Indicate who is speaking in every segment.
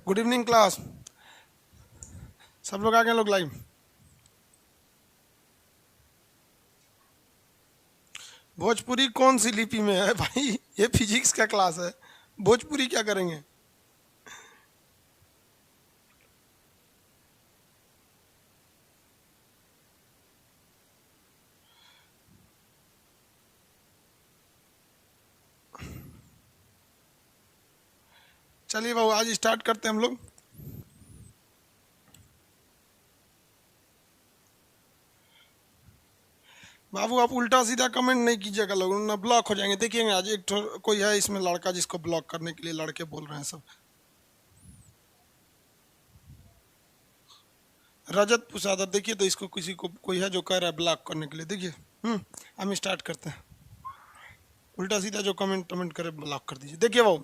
Speaker 1: Good evening class. सब लोग आ गए लोग लाइव। भोजपुरी कौन सी लिपि में है भाई? ये फिजिक्स का क्लास है, भोजपुरी क्या करेंगे? चलिए बाबू आज स्टार्ट करते हैं हम लोग। बाबू आप उल्टा सीधा कमेंट नहीं कीजिएगा, लोग ना ब्लॉक हो जाएंगे। देखिएगा आज एक कोई है इसमें लड़का जिसको ब्लॉक करने के लिए लड़के बोल रहे हैं सब। रजत पुसादर, देखिए तो इसको किसी को कोई है जो कह रहा है ब्लॉक करने के लिए। देखिए हम स्टार्ट करते हैं। उल्टा सीधा जो कमेंट करे ब्लॉक कर दीजिए। देखिए वो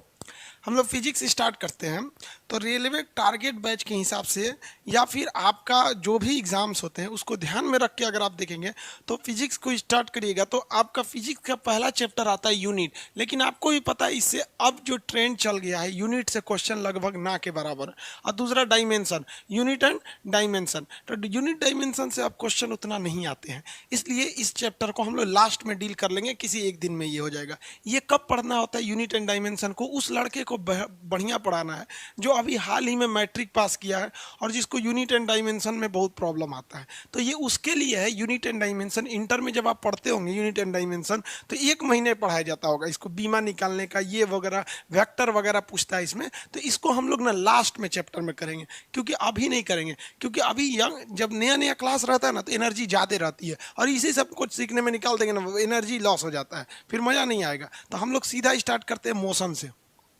Speaker 1: हम लोग फिजिक्स स्टार्ट करते हैं तो रेलवे टारगेट बैच के हिसाब से या फिर आपका जो भी एग्जाम्स होते हैं उसको ध्यान में रख के अगर आप देखेंगे तो फिजिक्स को स्टार्ट करिएगा तो आपका फिजिक्स का पहला चैप्टर आता है यूनिट। लेकिन आपको भी पता है इससे अब जो ट्रेंड चल गया है यूनिट से क्वेश्चन लगभग ना के बराबर। और दूसरा डायमेंशन, यूनिट एंड डायमेंशन, तो यूनिट डायमेंशन से अब क्वेश्चन उतना नहीं आते हैं, इसलिए इस चैप्टर को हम लोग लास्ट में डील कर लेंगे, किसी एक दिन में ये हो जाएगा। ये कब पढ़ना होता है यूनिट एंड डायमेंशन को? उस लड़के को बढ़िया पढ़ाना है जो अभी हाल ही में मैट्रिक पास किया है और जिसको यूनिट एंड डायमेंशन में बहुत प्रॉब्लम आता है, तो ये उसके लिए है। यूनिट एंड डायमेंशन इंटर में जब आप पढ़ते होंगे यूनिट एंड डायमेंशन तो 1 महीने पढ़ाया जाता होगा इसको, बीमा निकालने का ये वगैरह, वेक्टर वगैरह पूछता है इसमें। तो इसको हम लोग ना लास्ट में चैप्टर में करेंगे, क्योंकि अभी नहीं करेंगे, क्योंकि अभी यंग जब नया नया क्लास रहता है ना तो एनर्जी ज़्यादा रहती है और इसी सब कुछ सीखने में निकाल देंगे ना एनर्जी लॉस हो जाता है, फिर मज़ा नहीं आएगा। तो हम लोग सीधा स्टार्ट करते हैं मोशन से,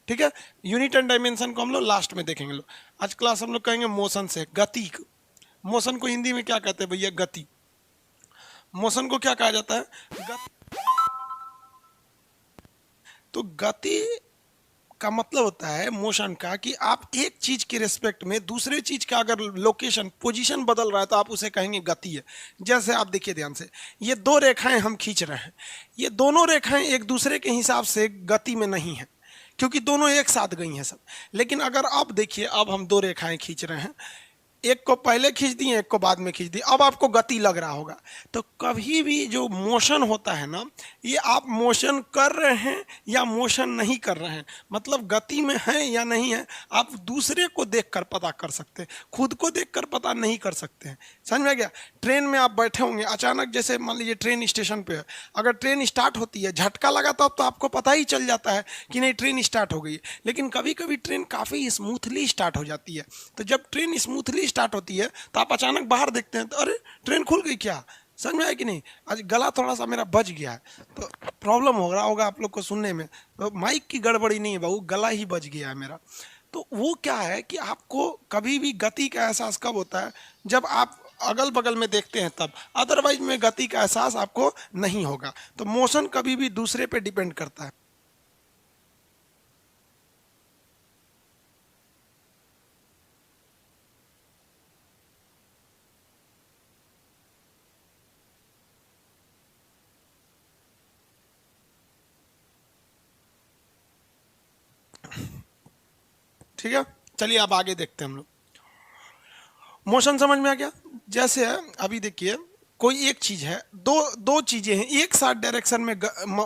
Speaker 1: ठीक है? यूनिट एंड डायमेंशन को हम लोग लास्ट में देखेंगे। लोग आज क्लास हम लोग कहेंगे मोशन से, गति। मोशन को हिंदी में क्या कहते हैं भैया? गति। मोशन को क्या कहा जाता है? तो गति का मतलब होता है मोशन का कि आप एक चीज के रिस्पेक्ट में दूसरे चीज का अगर लोकेशन पोजीशन बदल रहा है तो आप उसे कहेंगे गति है। जैसे आप देखिए ध्यान से, ये दो रेखाएं हम खींच रहे हैं, ये दोनों रेखाएं एक दूसरे के हिसाब से गति में नहीं है क्योंकि दोनों एक साथ गई हैं सब। लेकिन अगर आप देखिए, अब हम दो रेखाएं खींच रहे हैं, एक को पहले खींच दी, एक को बाद में खींच दी, अब आपको गति लग रहा होगा। तो कभी भी जो मोशन होता है ना, ये आप मोशन कर रहे हैं या मोशन नहीं कर रहे हैं, मतलब गति में है या नहीं है, आप दूसरे को देखकर पता कर सकते हैं, खुद को देखकर पता नहीं कर सकते हैं। समझ में गया? ट्रेन में आप बैठे होंगे, अचानक जैसे मान लीजिए ट्रेन स्टेशन पे है, अगर ट्रेन स्टार्ट होती है, झटका लगा तो अब तो आपको पता ही चल जाता है कि नहीं ट्रेन स्टार्ट हो गई। लेकिन कभी कभी ट्रेन काफ़ी स्मूथली स्टार्ट हो जाती है, तो जब ट्रेन स्मूथली स्टार्ट होती है तो आप अचानक बाहर देखते हैं तो अरे ट्रेन खुल गई क्या? समझ में आया कि नहीं? आज गला थोड़ा सा मेरा बज गया है तो प्रॉब्लम हो रहा होगा आप लोग को सुनने में, तो माइक की गड़बड़ी नहीं है बाबू, गला ही बज गया है मेरा। तो वो क्या है कि आपको कभी भी गति का एहसास कब होता है? जब आप अगल बगल में देखते हैं तब, अदरवाइज में गति का एहसास आपको नहीं होगा। तो मोशन कभी भी दूसरे पे डिपेंड करता है। ठीक है, चलिए अब आगे देखते हैं हम लोग। मोशन समझ में आ गया? जैसे अभी देखिए कोई एक चीज है, दो दो चीजें हैं एक साथ डायरेक्शन में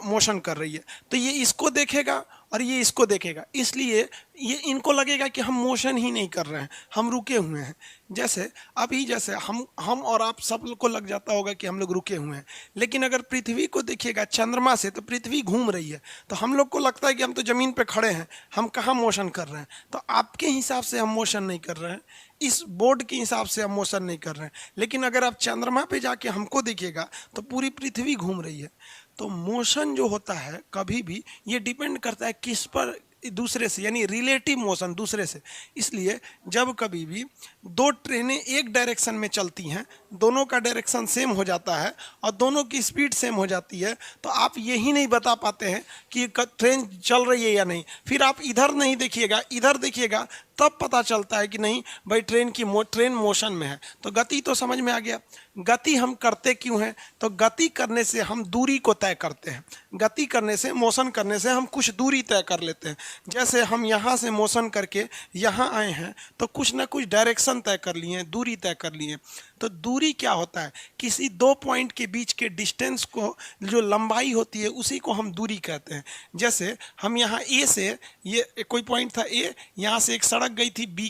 Speaker 1: मोशन कर रही है, तो ये इसको देखेगा और ये इसको देखेगा, इसलिए ये इनको लगेगा कि हम मोशन ही नहीं कर रहे हैं, हम रुके हुए हैं। जैसे अभी जैसे हम और आप सब को लग जाता होगा कि हम लोग रुके हुए हैं, लेकिन अगर पृथ्वी को देखिएगा चंद्रमा से तो पृथ्वी घूम रही है, तो हम लोग को लगता है कि हम तो ज़मीन पे खड़े हैं, हम कहाँ मोशन कर रहे हैं। तो आपके हिसाब से हम मोशन नहीं कर रहे हैं, इस बोर्ड के हिसाब से हम मोशन नहीं कर रहे हैं, लेकिन अगर आप चंद्रमा पे जाके हमको देखिएगा तो पूरी पृथ्वी घूम रही है। तो मोशन जो होता है कभी भी ये डिपेंड करता है किस पर? दूसरे से, यानी रिलेटिव मोशन दूसरे से। इसलिए जब कभी भी दो ट्रेनें एक डायरेक्शन में चलती हैं, दोनों का डायरेक्शन सेम हो जाता है और दोनों की स्पीड सेम हो जाती है, तो आप यही नहीं बता पाते हैं कि ट्रेन चल रही है या नहीं। फिर आप इधर नहीं देखिएगा, इधर देखिएगा तब पता चलता है कि नहीं भाई ट्रेन मोशन में है। तो गति तो समझ में आ गया। गति हम करते क्यों हैं? तो गति करने से हम दूरी को तय करते हैं। गति करने से, मोशन करने से हम कुछ दूरी तय कर लेते हैं। जैसे हम यहाँ से मोशन करके यहाँ आए हैं तो कुछ ना कुछ डायरेक्शन तय कर लिए हैं, दूरी तय कर लिए हैं। तो दूरी क्या होता है? किसी दो पॉइंट के बीच के डिस्टेंस को, जो लंबाई होती है उसी को हम दूरी कहते हैं। जैसे हम यहाँ ए से, ये कोई पॉइंट था ए, यहाँ से एक सड़क गई थी बी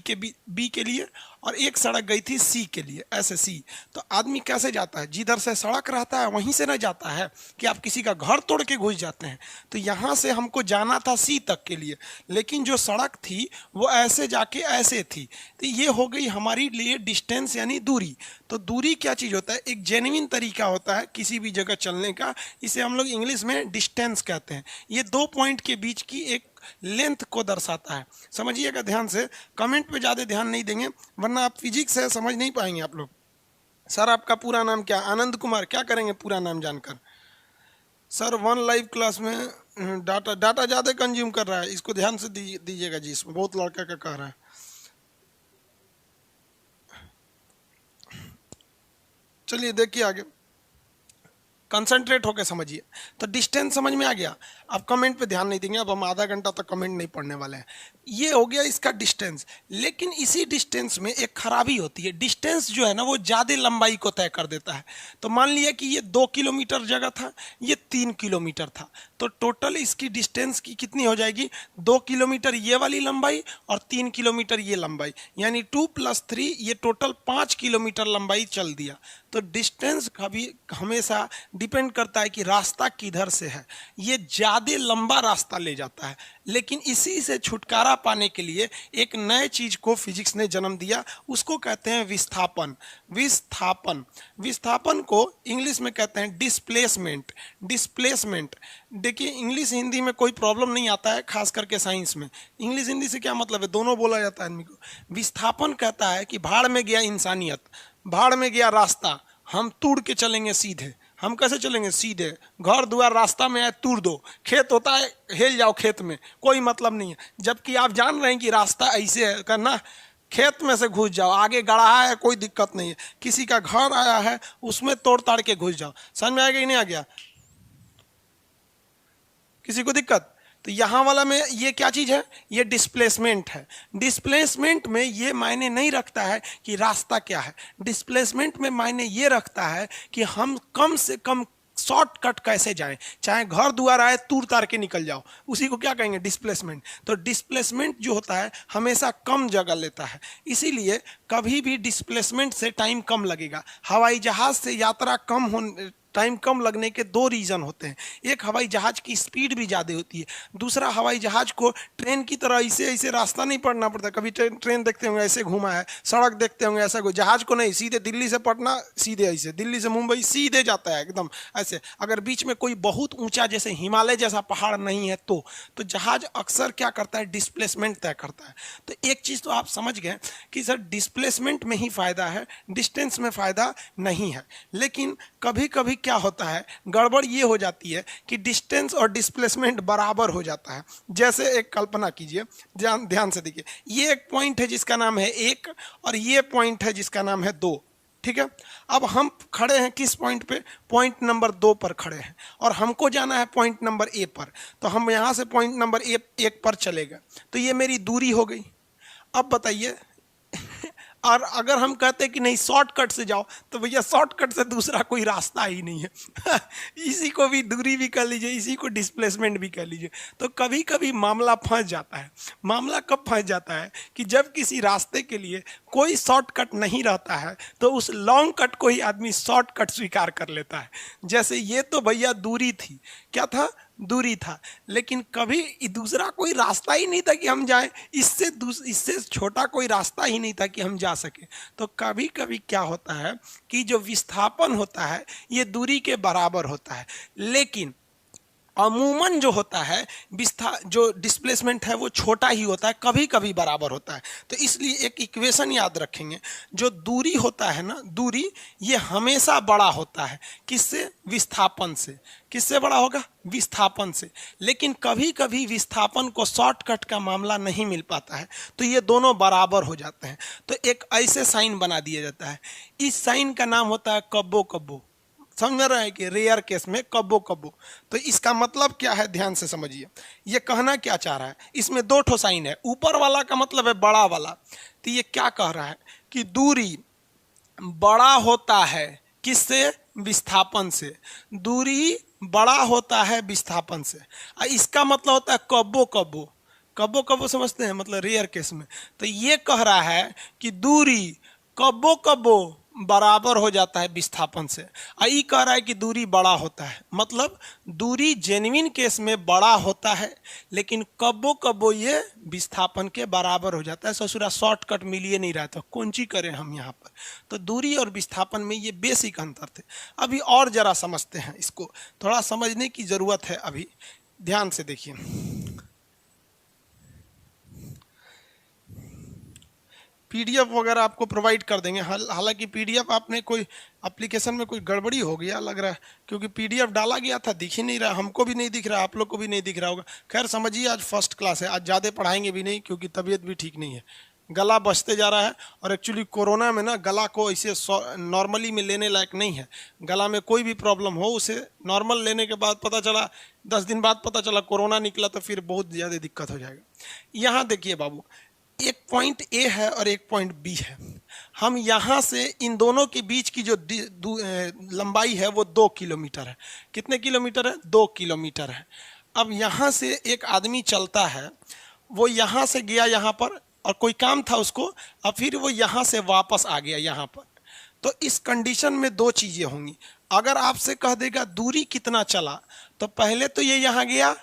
Speaker 1: के लिए और एक सड़क गई थी सी के लिए, ऐसे सी। तो आदमी कैसे जाता है? जिधर से सड़क रहता है वहीं से ना जाता है कि आप किसी का घर तोड़ के घुस जाते हैं। तो यहाँ से हमको जाना था सी तक के लिए, लेकिन जो सड़क थी वो ऐसे जाके ऐसे थी। तो ये हो गई हमारी लिए डिस्टेंस यानी दूरी। तो दूरी क्या चीज़ होता है? एक जेन्युइन तरीका होता है किसी भी जगह चलने का। इसे हम लोग इंग्लिश में डिस्टेंस कहते हैं। ये दो पॉइंट के बीच की एक लेंथ को दर्शाता है। समझिएगा ध्यान से, कमेंट पे ज़्यादा ध्यान नहीं देंगे वरना आप फिजिक्स है समझ नहीं पाएंगे आप लोग। सर आपका पूरा नाम क्या? आनंद कुमार। क्या करेंगे पूरा नाम जानकर? सर 1 लाइव क्लास में डाटा ज़्यादा कंज्यूम कर रहा है, इसको ध्यान से दीजिएगा जी, इसमें बहुत लड़का का कह रहा है। चलिए देखिए आगे, कंसंट्रेट होकर समझिए। तो डिस्टेंस समझ में आ गया। अब कमेंट पे ध्यान नहीं देंगे, अब हम आधा घंटा तक कमेंट नहीं पढ़ने वाले हैं। ये हो गया इसका डिस्टेंस। लेकिन इसी डिस्टेंस में एक खराबी होती है। डिस्टेंस जो है ना वो ज़्यादा लंबाई को तय कर देता है। तो मान लिया कि ये 2 किलोमीटर जगह था, ये 3 किलोमीटर था, तो टोटल इसकी डिस्टेंस की कितनी हो जाएगी? 2 किलोमीटर ये वाली लंबाई और 3 किलोमीटर ये लंबाई, यानी 2 + 3 ये टोटल 5 किलोमीटर लंबाई चल दिया। तो डिस्टेंस कभी हमेशा डिपेंड करता है कि रास्ता किधर से है। ये ज़्यादा लंबा रास्ता ले जाता है। लेकिन इसी से छुटकारा पाने के लिए एक नए चीज को फिजिक्स ने जन्म दिया, उसको कहते हैं विस्थापन। विस्थापन को इंग्लिश में कहते हैं डिस्प्लेसमेंट। देखिए इंग्लिश हिंदी में कोई प्रॉब्लम नहीं आता है, खास करके साइंस में। इंग्लिश हिंदी से क्या मतलब है? दोनों बोला जाता है आदमी को। विस्थापन कहता है कि भाड़ में गया इंसानियत, भाड़ में गया रास्ता, हम तोड़ के चलेंगे सीधे। हम कैसे चलेंगे? सीधे। घर द्वार रास्ता में आए तोड़ दो, खेत होता है हेल जाओ खेत में, कोई मतलब नहीं है। जबकि आप जान रहे हैं कि रास्ता ऐसे है करना, खेत में से घुस जाओ, आगे गढ़ा है कोई दिक्कत नहीं है। किसी का घर आया है उसमें तोड़ ताड़ के घुस जाओ। समझ में आ गया कि नहीं आ गया? किसी को दिक्कत? तो यहाँ वाला में ये क्या चीज़ है? ये डिस्प्लेसमेंट है। डिस्प्लेसमेंट में ये मायने नहीं रखता है कि रास्ता क्या है। डिस्प्लेसमेंट में मायने ये रखता है कि हम कम से कम शॉर्टकट कैसे जाएं, चाहे घर द्वार आए तूर तार के निकल जाओ, उसी को क्या कहेंगे? डिस्प्लेसमेंट। तो डिस्प्लेसमेंट जो होता है हमेशा कम जगह लेता है, इसीलिए कभी भी डिस्प्लेसमेंट से टाइम कम लगेगा। हवाई जहाज से यात्रा टाइम कम लगने के 2 रीज़न होते हैं। एक, हवाई जहाज़ की स्पीड भी ज़्यादा होती है। दूसरा, हवाई जहाज़ को ट्रेन की तरह ऐसे रास्ता नहीं पड़ना पड़ता। कभी ट्रेन देखते होंगे ऐसे घुमा है, सड़क देखते होंगे ऐसा, कोई जहाज़ को नहीं, सीधे दिल्ली से पटना सीधे ऐसे, दिल्ली से मुंबई सीधे जाता है एकदम ऐसे। अगर बीच में कोई बहुत ऊंचा जैसे हिमालय जैसा पहाड़ नहीं है तो जहाज़ अक्सर क्या करता है? डिस्प्लेसमेंट तय करता है। तो एक चीज़ तो आप समझ गए कि सर डिस्प्लेसमेंट में ही फ़ायदा है, डिस्टेंस में फ़ायदा नहीं है। लेकिन कभी कभी क्या होता है, गड़बड़ ये हो जाती है कि डिस्टेंस और डिस्प्लेसमेंट बराबर हो जाता है। जैसे एक कल्पना कीजिए, ध्यान से देखिए, ये एक पॉइंट है जिसका नाम है 1 और ये पॉइंट है जिसका नाम है 2, ठीक है। अब हम खड़े हैं किस पॉइंट पे? पॉइंट नंबर 2 पर खड़े हैं और हमको जाना है पॉइंट नंबर ए पर। तो हम यहाँ से पॉइंट नंबर 1 पर चले गए, तो ये मेरी दूरी हो गई। अब बताइए और अगर हम कहते कि नहीं शॉर्टकट से जाओ, तो भैया शॉर्टकट से दूसरा कोई रास्ता ही नहीं है। इसी को भी दूरी भी कर लीजिए, इसी को डिस्प्लेसमेंट भी कर लीजिए। तो कभी कभी मामला फंस जाता है। मामला कब फंस जाता है? कि जब किसी रास्ते के लिए कोई शॉर्टकट नहीं रहता है तो उस लॉन्ग कट को ही आदमी शॉर्टकट स्वीकार कर लेता है। जैसे ये तो भैया दूरी थी, क्या था? दूरी था। लेकिन कभी दूसरा कोई रास्ता ही नहीं था कि हम जाएं, इससे छोटा कोई रास्ता ही नहीं था कि हम जा सके। तो कभी कभी क्या होता है कि जो विस्थापन होता है ये दूरी के बराबर होता है। लेकिन अमूमन जो होता है जो डिस्प्लेसमेंट है वो छोटा ही होता है, कभी कभी बराबर होता है। तो इसलिए एक इक्वेशन याद रखेंगे, जो दूरी होता है ना, दूरी ये हमेशा बड़ा होता है, किससे? विस्थापन से। किससे बड़ा होगा? विस्थापन से। लेकिन कभी कभी विस्थापन को शॉर्टकट का मामला नहीं मिल पाता है, तो ये दोनों बराबर हो जाते हैं। तो एक ऐसे साइन बना दिया जाता है, इस साइन का नाम होता है कब्बो कब्बो। समझ रहे हैं कि रेयर केस में कब्बो कब्बो। तो इसका मतलब क्या है, ध्यान से समझिए। ये कहना क्या चाह रहा है, इसमें दो ठो साइन है, ऊपर वाला का मतलब है बड़ा वाला। तो ये क्या कह रहा है कि दूरी बड़ा होता है, किससे? विस्थापन से। दूरी बड़ा होता है विस्थापन से। इसका मतलब होता है कब्बो कब्बो। कब्बो कब्बो समझते हैं, मतलब रेयर केस में। तो ये कह रहा है कि दूरी कब्बो कब्बो बराबर हो जाता है विस्थापन से। आई कह रहा है कि दूरी बड़ा होता है, मतलब दूरी जेन्युइन केस में बड़ा होता है, लेकिन कब्बो कब्बो ये विस्थापन के बराबर हो जाता है। ससुरा शॉर्टकट मिलिए नहीं रहा, तो कौन सी करें हम यहाँ पर। तो दूरी और विस्थापन में ये बेसिक अंतर थे। अभी और जरा समझते हैं, इसको थोड़ा समझने की जरूरत है। अभी ध्यान से देखिए, पीडीएफ वगैरह आपको प्रोवाइड कर देंगे। हालांकि पीडीएफ आपने कोई एप्लीकेशन में कोई गड़बड़ी हो गया लग रहा है, क्योंकि पीडीएफ डाला गया था, दिख ही नहीं रहा, हमको भी नहीं दिख रहा, आप लोग को भी नहीं दिख रहा होगा। खैर समझिए, आज फर्स्ट क्लास है, आज ज़्यादा पढ़ाएंगे भी नहीं, क्योंकि तबीयत भी ठीक नहीं है, गला बचते जा रहा है। और एक्चुअली कोरोना में ना गला को ऐसे नॉर्मली में लेने लायक नहीं है। गला में कोई भी प्रॉब्लम हो, उसे नॉर्मल लेने के बाद पता चला, 10 दिन बाद पता चला कोरोना निकला, तो फिर बहुत ज़्यादा दिक्कत हो जाएगा। यहाँ देखिए बाबू, एक पॉइंट ए है और एक पॉइंट बी है। हम यहाँ से इन दोनों के बीच की जो लंबाई है वो 2 किलोमीटर है। कितने किलोमीटर है? 2 किलोमीटर है। अब यहाँ से एक आदमी चलता है, वो यहाँ से गया यहाँ पर, और कोई काम था उसको, और फिर वो यहाँ से वापस आ गया यहाँ पर। तो इस कंडीशन में दो चीज़ें होंगी। अगर आपसे कह देगा दूरी कितना चला, तो पहले तो ये यहाँ गया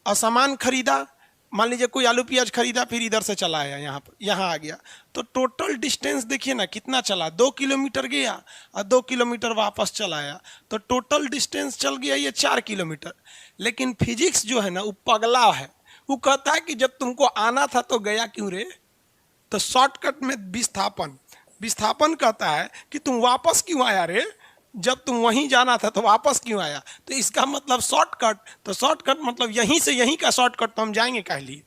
Speaker 1: और सामान खरीदा, मान लीजिए कोई आलू प्याज खरीदा, फिर इधर से चला आया यहाँ पर, यहाँ आ गया, तो टोटल डिस्टेंस देखिए ना कितना चला, 2 किलोमीटर गया और 2 किलोमीटर वापस चला आया, तो टोटल डिस्टेंस चल गया ये 4 किलोमीटर। लेकिन फिजिक्स जो है ना वो पगला है, वो कहता है कि जब तुमको आना था तो गया क्यों रे। तो शॉर्टकट में विस्थापन कहता है कि तुम वापस क्यों आया रे, जब तुम वहीं जाना था तो वापस क्यों आया। तो इसका मतलब शॉर्टकट, तो शॉर्टकट मतलब यहीं से यहीं का शॉर्टकट, तो हम जाएंगे कह लिए।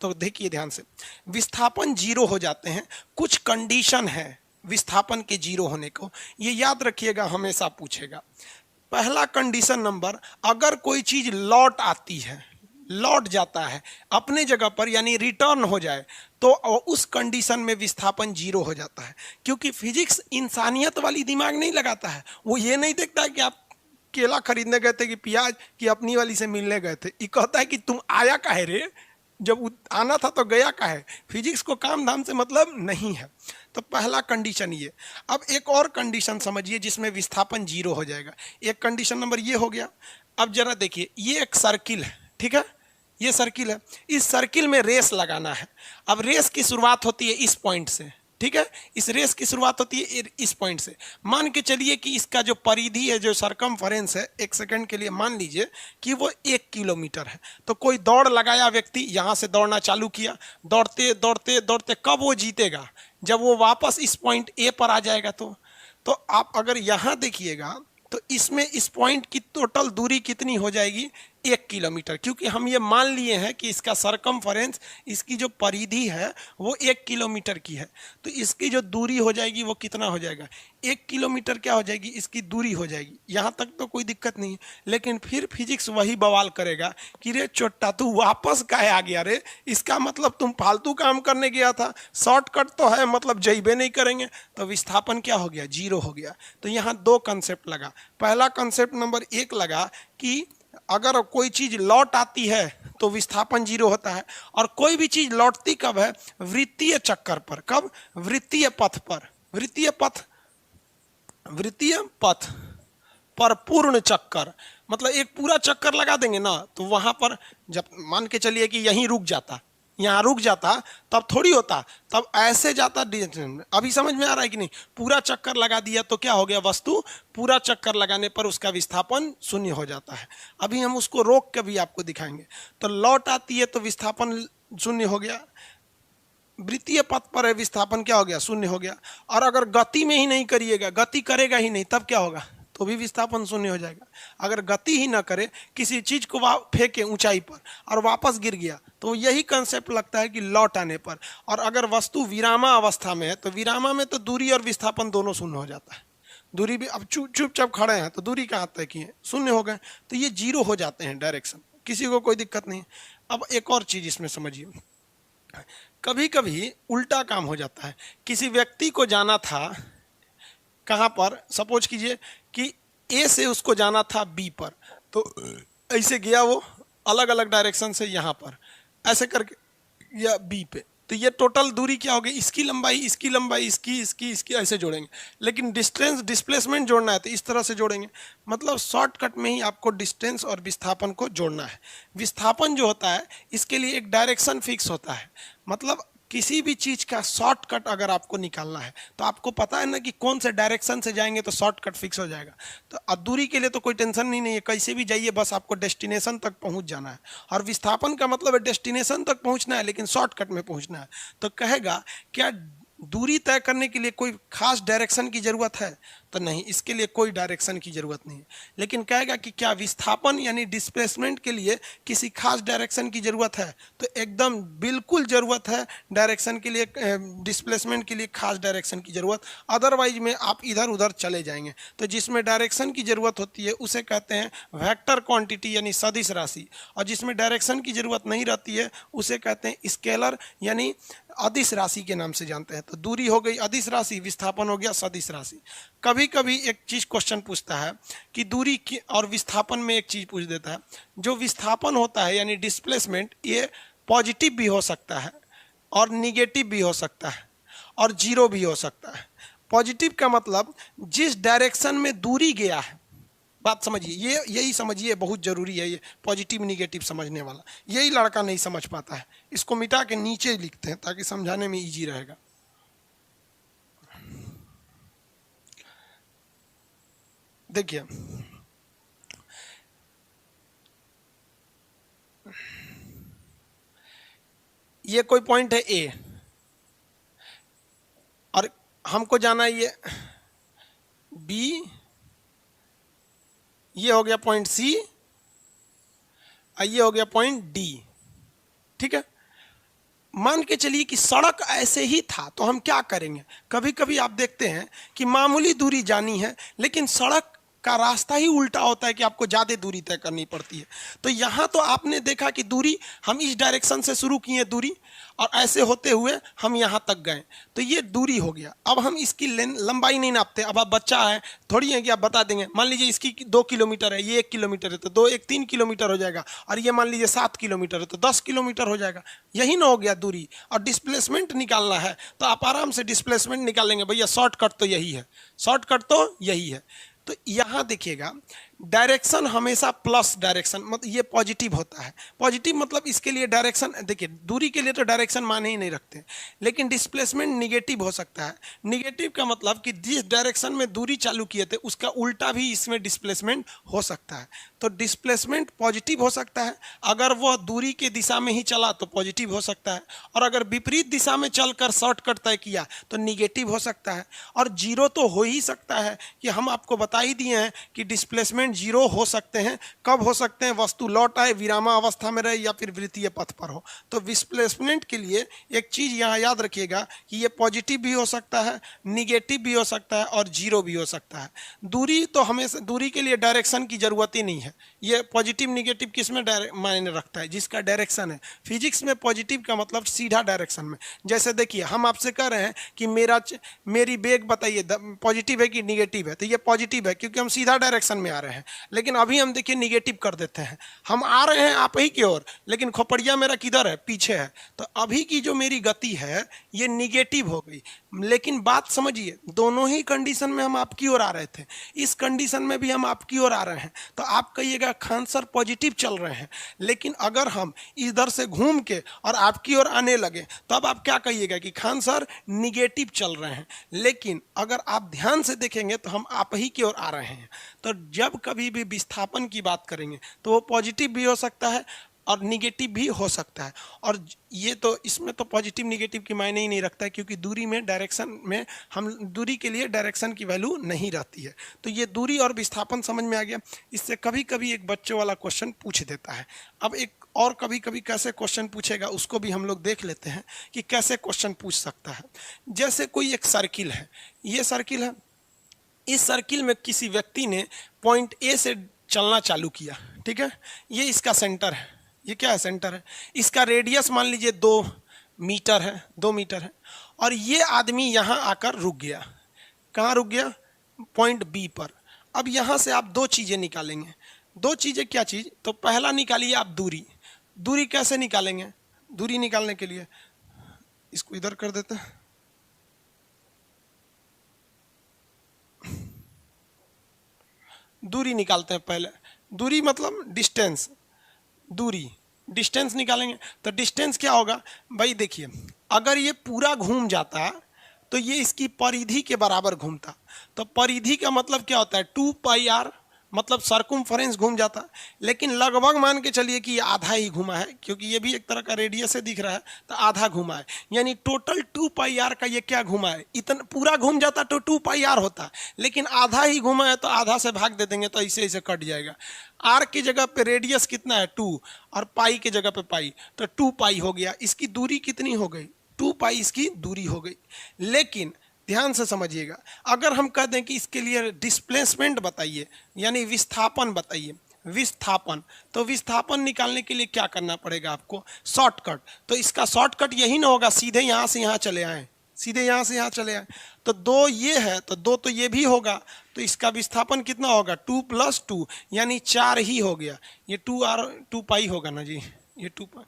Speaker 1: तो देखिए ध्यान से, विस्थापन 0 हो जाते हैं, कुछ कंडीशन है विस्थापन के 0 होने को, ये याद रखिएगा, हमेशा पूछेगा। पहला कंडीशन नंबर, अगर कोई चीज लौट आती है, लौट जाता है अपने जगह पर, यानी रिटर्न हो जाए, तो उस कंडीशन में विस्थापन 0 हो जाता है। क्योंकि फिजिक्स इंसानियत वाली दिमाग नहीं लगाता है, वो ये नहीं देखता है कि आप केला खरीदने गए थे कि प्याज, कि अपनी वाली से मिलने गए थे। ये कहता है कि तुम आया काहे रे, जब आना था तो गया काहे। फिजिक्स को काम धाम से मतलब नहीं है। तो पहला कंडीशन ये। अब एक और कंडीशन समझिए जिसमें विस्थापन 0 हो जाएगा। एक कंडीशन नंबर ये हो गया। अब जरा देखिए, ये एक सर्किल है, ठीक है, ये सर्किल है, इस सर्किल में रेस लगाना है। अब रेस की शुरुआत होती है इस पॉइंट से, ठीक है, इस रेस की शुरुआत होती है इस पॉइंट से। मान के चलिए कि इसका जो परिधि है, जो सरकमफरेंस है, एक सेकंड के लिए मान लीजिए कि वो 1 किलोमीटर है। तो कोई दौड़ लगाया व्यक्ति, यहाँ से दौड़ना चालू किया, दौड़ते दौड़ते दौड़ते, कब वो जीतेगा? जब वो वापस इस पॉइंट ए पर आ जाएगा। तो आप अगर यहाँ देखिएगा तो इसमें इस पॉइंट की टोटल दूरी कितनी हो जाएगी? 1 किलोमीटर, क्योंकि हम ये मान लिए हैं कि इसका सरकमफरेंस, इसकी जो परिधि है वो 1 किलोमीटर की है। तो इसकी जो दूरी हो जाएगी वो कितना हो जाएगा? 1 किलोमीटर क्या हो जाएगी? इसकी दूरी हो जाएगी। यहाँ तक तो कोई दिक्कत नहीं है। लेकिन फिर फिजिक्स वही बवाल करेगा कि रे चोट्टा, तू वापस काहे आ गया रे? इसका मतलब तुम फालतू काम करने गया था, शॉर्टकट तो है, मतलब जइबे नहीं करेंगे। तो विस्थापन क्या हो गया? 0 हो गया। तो यहाँ दो कंसेप्ट लगा। पहला कंसेप्ट नंबर 1 लगा कि अगर कोई चीज लौट आती है तो विस्थापन 0 होता है। और कोई भी चीज लौटती कब है? वृत्तीय चक्कर पर। कब? वृत्तीय पथ पर। वृत्तीय पथ पर पूर्ण चक्कर, मतलब एक पूरा चक्कर लगा देंगे ना, तो वहां पर जब मान के चलिए कि यहीं रुक जाता, यहाँ रुक जाता तब थोड़ी होता, तब ऐसे जाता डायरेक्शन में। अभी समझ में आ रहा है कि नहीं? पूरा चक्कर लगा दिया तो क्या हो गया, वस्तु पूरा चक्कर लगाने पर उसका विस्थापन शून्य हो जाता है। अभी हम उसको रोक के भी आपको दिखाएंगे। तो लौट आती है तो विस्थापन शून्य हो गया, वृत्तीय पथ पर है विस्थापन क्या हो गया, शून्य हो गया। और अगर गति में ही नहीं करिएगा, गति करेगा ही नहीं, तब क्या होगा, तो भी विस्थापन शून्य हो जाएगा। अगर गति ही ना करे, किसी चीज को फेंके ऊंचाई पर और वापस गिर गया, तो यही कंसेप्ट लगता है कि लौट आने पर। और अगर वस्तु विरामा अवस्था में है, तो विरामा में तो दूरी और विस्थापन दोनों शून्य हो जाता है। दूरी भी, अब चुपचाप खड़े हैं तो दूरी कहाँ तय की है, शून्य हो गए, तो ये जीरो हो जाते हैं डायरेक्शन, किसी को कोई दिक्कत नहीं। अब एक और चीज इसमें समझिए, कभी कभी उल्टा काम हो जाता है। किसी व्यक्ति को जाना था कहाँ पर, सपोज कीजिए कि ए से उसको जाना था बी पर, तो ऐसे गया वो अलग अलग डायरेक्शन से यहाँ पर ऐसे करके या बी पे, तो ये टोटल दूरी क्या होगी, इसकी लंबाई, इसकी लंबाई, इसकी ऐसे जोड़ेंगे। लेकिन डिस्टेंस डिस्प्लेसमेंट जोड़ना है तो इस तरह से जोड़ेंगे। मतलब शॉर्टकट में ही आपको डिस्टेंस और विस्थापन को जोड़ना है। विस्थापन जो होता है इसके लिए एक डायरेक्शन फिक्स होता है। मतलब किसी भी चीज का शॉर्टकट अगर आपको निकालना है तो आपको पता है ना कि कौन से डायरेक्शन से जाएंगे तो शॉर्टकट फिक्स हो जाएगा। तो दूरी के लिए तो कोई टेंशन नहीं है, कैसे भी जाइए, बस आपको डेस्टिनेशन तक पहुंच जाना है। और विस्थापन का मतलब है डेस्टिनेशन तक पहुंचना है लेकिन शॉर्टकट में पहुंचना है। तो कहेगा क्या दूरी तय करने के लिए कोई खास डायरेक्शन की जरूरत है, तो नहीं, इसके लिए कोई डायरेक्शन की जरूरत नहीं है। लेकिन कहेगा कि क्या विस्थापन यानी डिस्प्लेसमेंट के लिए किसी खास डायरेक्शन की जरूरत है, तो एकदम बिल्कुल जरूरत है डायरेक्शन के लिए, डिस्प्लेसमेंट के लिए खास डायरेक्शन की जरूरत, अदरवाइज में आप इधर उधर चले जाएंगे। तो जिसमें डायरेक्शन की जरूरत होती है उसे कहते हैं वेक्टर क्वांटिटी यानी सदिश राशि, और जिसमें डायरेक्शन की जरूरत नहीं रहती है उसे कहते हैं स्केलर यानी अदिश राशि के नाम से जानते हैं। तो दूरी हो गई अदिश राशि, विस्थापन हो गया सदिश राशि। कभी कभी एक चीज क्वेश्चन पूछता है कि दूरी की और विस्थापन में एक चीज पूछ देता है, जो विस्थापन होता है यानी डिस्प्लेसमेंट, ये पॉजिटिव भी हो सकता है और निगेटिव भी हो सकता है और जीरो भी हो सकता है। पॉजिटिव का मतलब जिस डायरेक्शन में दूरी गया है, बात समझिए, ये यही समझिए, बहुत जरूरी है ये पॉजिटिव निगेटिव समझने वाला। यही लड़का नहीं समझ पाता है, इसको मिटा के नीचे लिखते हैं ताकि समझाने में इजी रहेगा। देखिए ये कोई पॉइंट है ए और हमको जाना है ये बी, ये हो गया पॉइंट सी और ये हो गया पॉइंट डी। ठीक है, मान के चलिए कि सड़क ऐसे ही था, तो हम क्या करेंगे, कभी कभी आप देखते हैं कि मामूली दूरी जानी है लेकिन सड़क का रास्ता ही उल्टा होता है कि आपको ज़्यादा दूरी तय करनी पड़ती है। तो यहाँ तो आपने देखा कि दूरी हम इस डायरेक्शन से शुरू किए दूरी और ऐसे होते हुए हम यहाँ तक गए, तो ये दूरी हो गया। अब हम इसकी लंबाई नहीं नापते। अब आप बच्चा है, थोड़ी है कि आप बता देंगे, मान लीजिए इसकी 2 किलोमीटर है, ये 1 किलोमीटर है, तो 2 1 3 किलोमीटर हो जाएगा, और ये मान लीजिए 7 किलोमीटर है तो 10 किलोमीटर हो जाएगा। यही ना हो गया दूरी। और डिस्प्लेसमेंट निकालना है तो आप आराम से डिस्प्लेसमेंट निकालेंगे, भैया शॉर्टकट तो यही है, शॉर्टकट तो यही है। तो यहाँ देखिएगा डायरेक्शन हमेशा प्लस डायरेक्शन, मतलब ये पॉजिटिव होता है। पॉजिटिव मतलब इसके लिए डायरेक्शन, देखिए दूरी के लिए तो डायरेक्शन माने ही नहीं रखते, लेकिन डिस्प्लेसमेंट निगेटिव हो सकता है। निगेटिव का मतलब कि जिस डायरेक्शन में दूरी चालू किए थे उसका उल्टा भी इसमें डिस्प्लेसमेंट हो सकता है। तो डिस्प्लेसमेंट पॉजिटिव हो सकता है, अगर वह दूरी के दिशा में ही चला तो पॉजिटिव हो सकता है, और अगर विपरीत दिशा में चलकर शॉर्टकट तय किया तो निगेटिव हो सकता है। और जीरो तो हो ही सकता है, कि हम आपको बता ही दिए हैं कि डिस्प्लेसमेंट जीरो हो सकते हैं। कब हो सकते हैं, वस्तु लौट आए, विरामा अवस्था में रहे या फिर वृत्तीय पथ पर हो। तो डिस्प्लेसमेंट के लिए एक चीज यहाँ याद रखिएगा कि ये पॉजिटिव भी हो सकता है, निगेटिव भी हो सकता है और जीरो भी हो सकता है। दूरी तो हमेशा, दूरी के लिए डायरेक्शन की जरूरत ही नहीं है। ये पॉजिटिव निगेटिव किस में मायने रखता है, जिसका डायरेक्शन है। फिजिक्स में पॉजिटिव का मतलब सीधा डायरेक्शन में। जैसे देखिए हम आपसे कह रहे हैं कि मेरी बेग बताइए पॉजिटिव है कि निगेटिव है, तो ये पॉजिटिव है क्योंकि हम सीधा डायरेक्शन में आ रहे हैं। रहे हैं, लेकिन अभी हम देखिए निगेटिव कर देते हैं। हम आ रहे हैं आप ही की ओर, लेकिन खोपड़िया मेरा किधर है, पीछे है। तो अभी की जो मेरी गति है ये निगेटिव हो गई। लेकिन बात समझिए, दोनों ही कंडीशन में हम आपकी ओर आ रहे थे, इस कंडीशन में भी हम आपकी ओर आ रहे हैं। तो आप कहिएगा खान सर पॉजिटिव चल रहे हैं, लेकिन अगर हम इधर से घूम के और आपकी ओर आने लगे तब आप क्या कहिएगा कि खान सर निगेटिव चल रहे हैं। लेकिन अगर आप ध्यान से देखेंगे तो हम आप ही की ओर आ रहे हैं। तो जब कभी भी विस्थापन की बात करेंगे तो वो पॉजिटिव भी हो सकता है और निगेटिव भी हो सकता है। और ये तो इसमें तो पॉजिटिव निगेटिव की मायने ही नहीं रखता है, क्योंकि दूरी में डायरेक्शन में हम दूरी के लिए डायरेक्शन की वैल्यू नहीं रहती है। तो ये दूरी और विस्थापन समझ में आ गया। इससे कभी कभी एक बच्चों वाला क्वेश्चन पूछ देता है। अब एक और कभी कभी कैसे क्वेश्चन पूछेगा उसको भी हम लोग देख लेते हैं कि कैसे क्वेश्चन पूछ सकता है। जैसे कोई एक सर्किल है, ये सर्किल है, इस सर्किल में किसी व्यक्ति ने पॉइंट ए से चलना चालू किया, ठीक है। ये इसका सेंटर है, ये क्या है, सेंटर है। इसका रेडियस मान लीजिए 2 मीटर है, 2 मीटर है। और ये आदमी यहाँ आकर रुक गया। कहाँ रुक गया, पॉइंट बी पर। अब यहाँ से आप दो चीज़ें निकालेंगे। दो चीज़ें क्या चीज़, तो पहला निकालिए आप दूरी। दूरी कैसे निकालेंगे, दूरी निकालने के लिए इसको इधर कर देते हैं। दूरी निकालते हैं पहले। दूरी मतलब डिस्टेंस, दूरी डिस्टेंस निकालेंगे। तो डिस्टेंस क्या होगा भाई, देखिए अगर ये पूरा घूम जाता तो ये इसकी परिधि के बराबर घूमता। तो परिधि का मतलब क्या होता है, 2πr, मतलब सरकमफेरेंस घूम जाता। लेकिन लगभग मान के चलिए कि ये आधा ही घुमा है, क्योंकि ये भी एक तरह का रेडियस से दिख रहा है, तो आधा घुमा है। यानी टोटल 2πr का ये क्या घुमा है, इतना पूरा घूम जाता तो 2πr होता, लेकिन आधा ही घुमा है तो आधा से भाग दे देंगे तो ऐसे ऐसे कट जाएगा। आर की जगह पे रेडियस कितना है 2 और पाई की जगह पे पाई, तो 2π हो गया। इसकी दूरी कितनी हो गई, 2π इसकी दूरी हो गई। लेकिन ध्यान से समझिएगा, अगर हम कह दें कि इसके लिए डिस्प्लेसमेंट बताइए, यानी विस्थापन बताइए, विस्थापन, तो विस्थापन निकालने के लिए क्या करना पड़ेगा आपको, शॉर्टकट। तो इसका शॉर्टकट यही ना होगा, सीधे यहाँ से यहाँ चले आए, सीधे यहाँ से यहाँ चले आए। तो 2 ये है तो 2 तो ये भी होगा, तो इसका विस्थापन कितना होगा, 2 + 2 यानी 4 ही हो गया। ये 2π होगा ना जी, ये 2π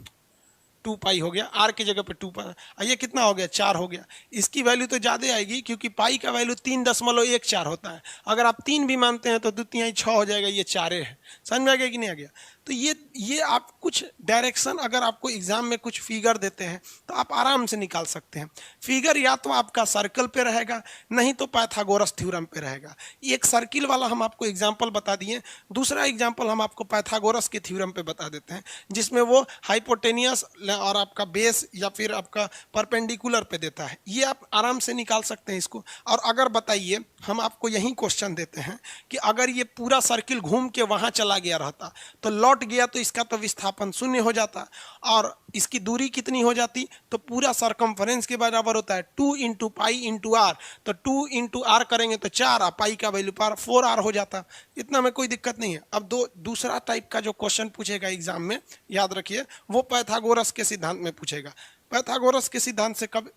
Speaker 1: हो गया। आर की जगह पे 2π, ये कितना हो गया, 4 हो गया। इसकी वैल्यू तो ज़्यादा आएगी, क्योंकि पाई का वैल्यू 3.14 होता है। अगर आप 3 भी मानते हैं तो 2 × 6 हो जाएगा, ये 4 है। समझ में आ गया कि नहीं आ गया। तो ये आप कुछ डायरेक्शन, अगर आपको एग्जाम में कुछ फिगर देते हैं तो आप आराम से निकाल सकते हैं। फिगर या तो आपका सर्कल पे रहेगा, नहीं तो पाइथागोरस थ्योरम पे रहेगा। एक सर्किल वाला हम आपको एग्जाम्पल बता दिए, दूसरा एग्जाम्पल हम आपको पाइथागोरस के थ्योरम पे बता देते हैं, जिसमें वो हाइपोटेनियस और आपका बेस या फिर आपका परपेंडिकुलर पे देता है। ये आप आराम से निकाल सकते हैं इसको। और अगर बताइए, हम आपको यही क्वेश्चन देते हैं कि अगर ये पूरा सर्किल घूम के वहाँ चला गया रहता तो लौट गया, तो इसका तो विस्थापन 0 हो जाता और इसकी दूरी कितनी हो जाती, तो पूरा सरकमफेरेंस के बराबर होता है 2 × π × r। तो 2 × r करेंगे तो 4, और पाई का वैल्यू 4r हो जाता। इतना में कोई दिक्कत नहीं है। अब दूसरा टाइप का जो क्वेश्चन पूछेगा एग्जाम में, याद रखिए, वो पाइथागोरस के सिद्धांत में पूछेगा। पाइथागोरस के सिद्धांत से कब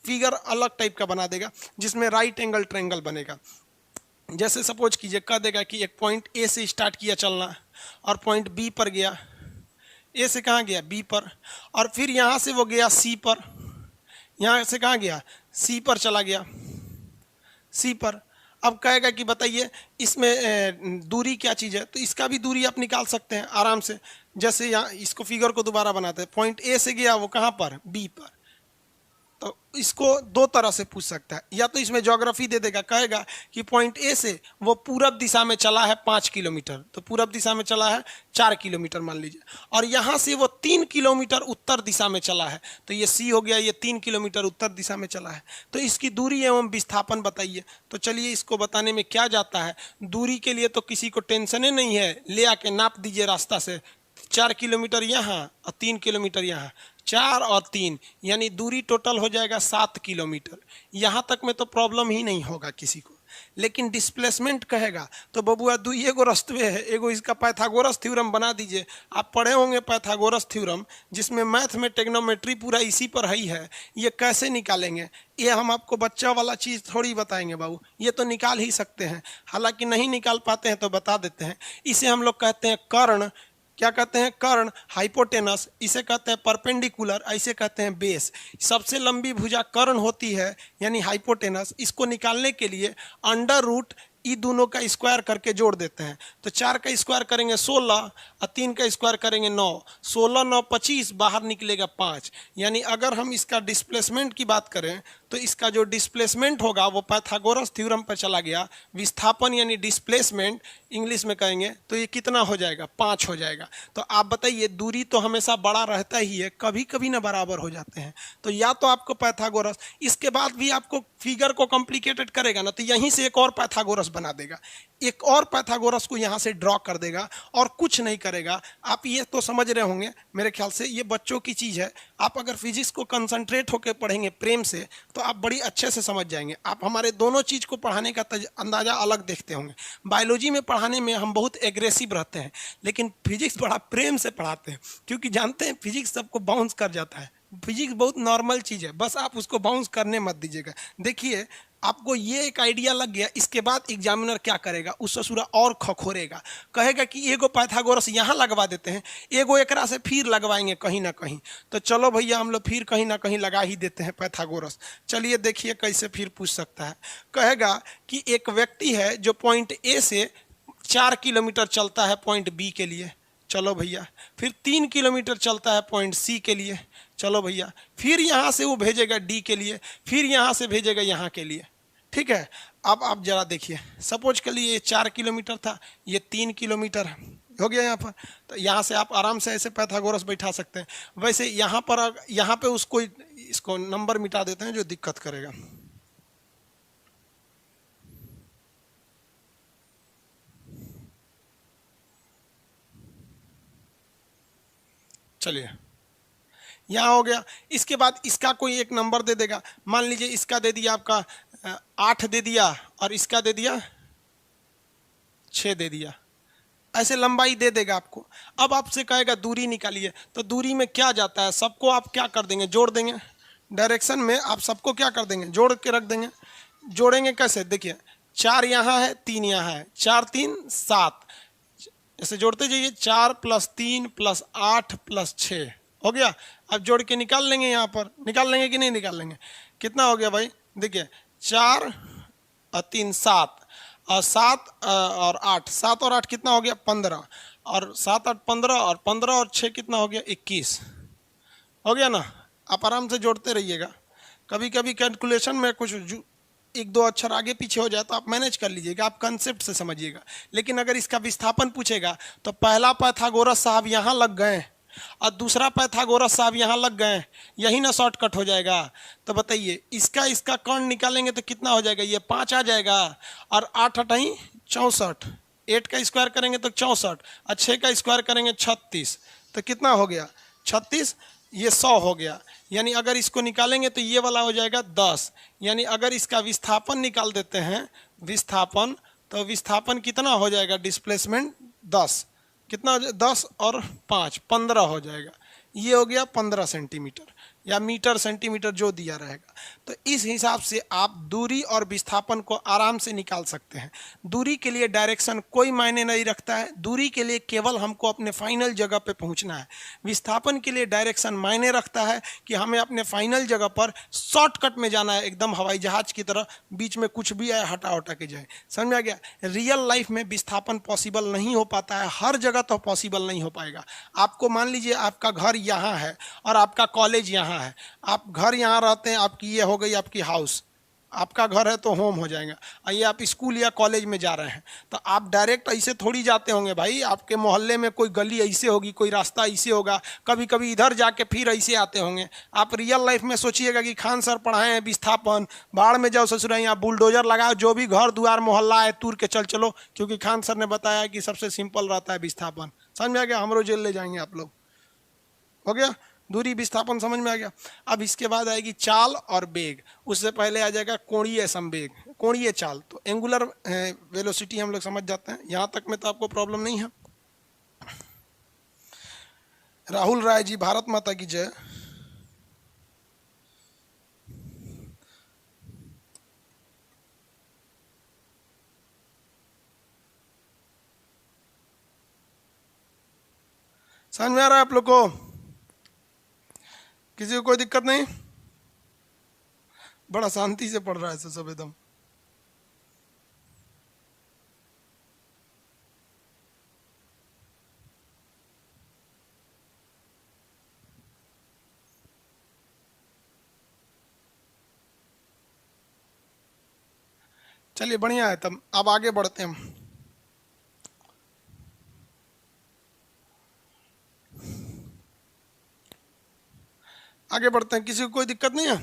Speaker 1: फिगर अलग टाइप का बना देगा, जिसमें राइट एंगल ट्रायंगल बनेगा। जैसे सपोज कीजिए, कह देगा कि एक पॉइंट ए से स्टार्ट किया चलना और पॉइंट बी पर गया। ए से कहाँ गया, बी पर, और फिर यहाँ से वो गया सी पर। यहाँ से कहाँ गया, सी पर चला गया, सी पर। अब कहेगा कि बताइए इसमें दूरी क्या चीज़ है, तो इसका भी दूरी आप निकाल सकते हैं आराम से। जैसे यहाँ इसको फिगर को दोबारा बनाते हैं, पॉइंट ए से गया वो कहाँ पर, बी पर। तो इसको दो तरह से पूछ सकता है, या तो इसमें ज्योग्राफी दे देगा, कहेगा कि पॉइंट ए से वो पूरब दिशा में चला है 5 किलोमीटर, तो पूरब दिशा में चला है 4 किलोमीटर मान लीजिए, और यहाँ से वो 3 किलोमीटर उत्तर दिशा में चला है, तो ये सी हो गया, ये 3 किलोमीटर उत्तर दिशा में चला है। तो इसकी दूरी एवं विस्थापन बताइए। तो चलिए इसको बताने में क्या जाता है, दूरी के लिए तो किसी को टेंशन ही नहीं है, ले आके नाप दीजिए रास्ता से, 4 किलोमीटर यहाँ और 3 किलोमीटर यहाँ, 4 और 3 यानी दूरी टोटल हो जाएगा 7 किलोमीटर। यहाँ तक में तो प्रॉब्लम ही नहीं होगा किसी को। लेकिन डिस्प्लेसमेंट कहेगा तो बबुआ दुई एगो रस्तवे है, एगो इसका पाइथागोरस थ्योरम बना दीजिए। आप पढ़े होंगे पाइथागोरस थ्योरम, जिसमें मैथ में टेक्नोमेट्री पूरा इसी पर ही है। ये कैसे निकालेंगे, ये हम आपको बच्चा वाला चीज़ थोड़ी बताएंगे बाबू, ये तो निकाल ही सकते हैं। हालांकि नहीं निकाल पाते हैं तो बता देते हैं। इसे हम लोग कहते हैं कर्ण। क्या कहते हैं? कर्ण। हाइपोटेनस इसे कहते हैं परपेंडिकुलर, ऐसे कहते हैं बेस। सबसे लंबी भुजा कर्ण होती है यानी हाइपोटेनस। इसको निकालने के लिए अंडर रूट ई दोनों का स्क्वायर करके जोड़ देते हैं। तो 4 का स्क्वायर करेंगे 16 और 3 का स्क्वायर करेंगे 9। 16 9 25, बाहर निकलेगा 5। यानी अगर हम इसका डिस्प्लेसमेंट की बात करें तो इसका जो डिस्प्लेसमेंट होगा वो पाइथागोरस थ्योरम पर चला गया। विस्थापन यानी डिस्प्लेसमेंट इंग्लिश में कहेंगे तो ये कितना हो जाएगा? 5 हो जाएगा। तो आप बताइए, दूरी तो हमेशा बड़ा रहता ही है, कभी कभी ना बराबर हो जाते हैं। तो या तो आपको पाइथागोरस, इसके बाद भी आपको फिगर को कॉम्प्लिकेटेड करेगा ना तो यहीं से एक और पाइथागोरस बना देगा, एक और पाइथागोरस को यहाँ से ड्रॉ कर देगा और कुछ नहीं करेगा। आप ये तो समझ रहे होंगे मेरे ख्याल से, ये बच्चों की चीज़ है। आप अगर फिजिक्स को कंसंट्रेट होकर पढ़ेंगे प्रेम से तो आप बड़ी अच्छे से समझ जाएंगे। आप हमारे दोनों चीज़ को पढ़ाने का अंदाज़ा अलग देखते होंगे। बायोलॉजी में पढ़ाने में हम बहुत एग्रेसिव रहते हैं, लेकिन फिजिक्स बड़ा प्रेम से पढ़ाते हैं, क्योंकि जानते हैं फिजिक्स सबको बाउंस कर जाता है। फिजिक्स बहुत नॉर्मल चीज़ है, बस आप उसको बाउंस करने मत दीजिएगा। देखिए, आपको ये एक आइडिया लग गया, इसके बाद एग्जामिनर क्या करेगा? उस ससुरा और खखोरेगा, कहेगा कि एगो पाइथागोरस यहाँ लगवा देते हैं, एगो एकरा से फिर लगवाएंगे कहीं ना कहीं। तो चलो भैया, हम लोग फिर कहीं ना कहीं लगा ही देते हैं पाइथागोरस। चलिए देखिए कैसे फिर पूछ सकता है। कहेगा कि एक व्यक्ति है जो पॉइंट ए से 4 किलोमीटर चलता है पॉइंट बी के लिए। चलो भैया, फिर 3 किलोमीटर चलता है पॉइंट सी के लिए। चलो भैया, फिर यहाँ से वो भेजेगा डी के लिए, फिर यहाँ से भेजेगा यहाँ के लिए। ठीक है, अब आप जरा देखिए, सपोज के लिए ये 4 किलोमीटर था, ये 3 किलोमीटर हो गया यहाँ पर। तो यहाँ से आप आराम से ऐसे पाइथागोरस बैठा सकते हैं। वैसे यहाँ पर, यहाँ पे उसको, इसको नंबर मिटा देते हैं जो दिक्कत करेगा। चलिए, यहाँ हो गया। इसके बाद इसका कोई एक नंबर दे देगा। मान लीजिए इसका दे दिया आपका 8 दे दिया, और इसका दे दिया 6 दे दिया। ऐसे लंबाई दे देगा आपको। अब आपसे कहेगा दूरी निकालिए, तो दूरी में क्या जाता है? सबको आप क्या कर देंगे? जोड़ देंगे। डायरेक्शन में आप सबको क्या कर देंगे? जोड़ के रख देंगे। जोड़ेंगे कैसे? देखिए, 4 यहाँ है, 3 यहाँ है, 4 3 7, ऐसे जोड़ते जाइए। 4 + 3 + 8 + 6 हो गया। अब जोड़ के निकाल लेंगे। यहाँ पर निकाल लेंगे कि नहीं निकाल लेंगे? कितना हो गया भाई? देखिए, 4 और 3 7, और 7 और 8, 7 और 8 कितना हो गया? 15, और 7 8 15, और 15 और 6 कितना हो गया? 21 हो गया ना। आप आराम से जोड़ते रहिएगा। कभी कभी कैलकुलेशन में कुछ 1-2 अक्षर आगे पीछे हो जाए तो आप मैनेज कर लीजिएगा, आप कंसेप्ट से समझिएगा। लेकिन अगर इसका विस्थापन पूछेगा तो पहला पाइथागोरस साहब यहाँ लग गए और दूसरा पाइथागोरस साहब यहाँ लग गए, यही ना शॉर्टकट हो जाएगा। तो बताइए, इसका कर्ण निकालेंगे तो कितना हो जाएगा? ये 5 आ जाएगा, और 8 8 64, 8 का स्क्वायर करेंगे तो 64, और 6 का स्क्वायर करेंगे 36, तो कितना हो गया? 36, ये 100 हो गया। यानी अगर इसको निकालेंगे तो ये वाला हो जाएगा 10। यानी अगर इसका विस्थापन निकाल देते हैं, विस्थापन, तो विस्थापन कितना हो जाएगा? डिस्प्लेसमेंट 10, कितना? 10 और 5 15 हो जाएगा। ये हो गया 15 सेंटीमीटर या मीटर सेंटीमीटर जो दिया रहेगा। तो इस हिसाब से आप दूरी और विस्थापन को आराम से निकाल सकते हैं। दूरी के लिए डायरेक्शन कोई मायने नहीं रखता है, दूरी के लिए केवल हमको अपने फाइनल जगह पे पहुंचना है। विस्थापन के लिए डायरेक्शन मायने रखता है कि हमें अपने फाइनल जगह पर शॉर्टकट में जाना है, एकदम हवाई जहाज की तरह, बीच में कुछ भी आए हटा उटा के जाए। समझ में आ गया? रियल लाइफ में विस्थापन पॉसिबल नहीं हो पाता है, हर जगह तो पॉसिबल नहीं हो पाएगा। आपको मान लीजिए आपका घर यहाँ है और आपका कॉलेज यहाँ है। आप घर यहाँ रहते हैं, आपकी ये हो गई आपकी हाउस, आपका घर है तो होम हो जाएगा। आइए आप स्कूल या कॉलेज में जा रहे हैं तो आप डायरेक्ट ऐसे थोड़ी जाते होंगे भाई। आपके मोहल्ले में कोई गली ऐसे होगी, कोई रास्ता ऐसे होगा, कभी कभी इधर जाके फिर ऐसे आते होंगे। आप रियल लाइफ में सोचिएगा कि खान सर पढ़ाए हैं विस्थापन, बाढ़ में जाओ ससुरा, यहाँ बुलडोजर लगाओ, जो भी घर द्वार मोहल्ला है तूर के चल चलो, क्योंकि खान सर ने बताया कि सबसे सिंपल रहता है विस्थापन। समझ में आ गया? हमरो जेल ले जाएंगे आप लोग। हो गया? दूरी विस्थापन समझ में आ गया। अब इसके बाद आएगी चाल और वेग, उससे पहले आ जाएगा कोणीय संवेग, कोणीय चाल। तो एंगुलर वेलोसिटी हम लोग समझ जाते हैं, यहां तक में तो आपको प्रॉब्लम नहीं है। राहुल राय जी, भारत माता की जय। समझ में आ रहा है आप लोग को? किसी को कोई दिक्कत नहीं? बड़ा शांति से पढ़ रहा है सब एकदम। चलिए बढ़िया है, तब अब आगे बढ़ते हैं हम। आगे बढ़ते हैं, किसी को कोई दिक्कत नहीं है?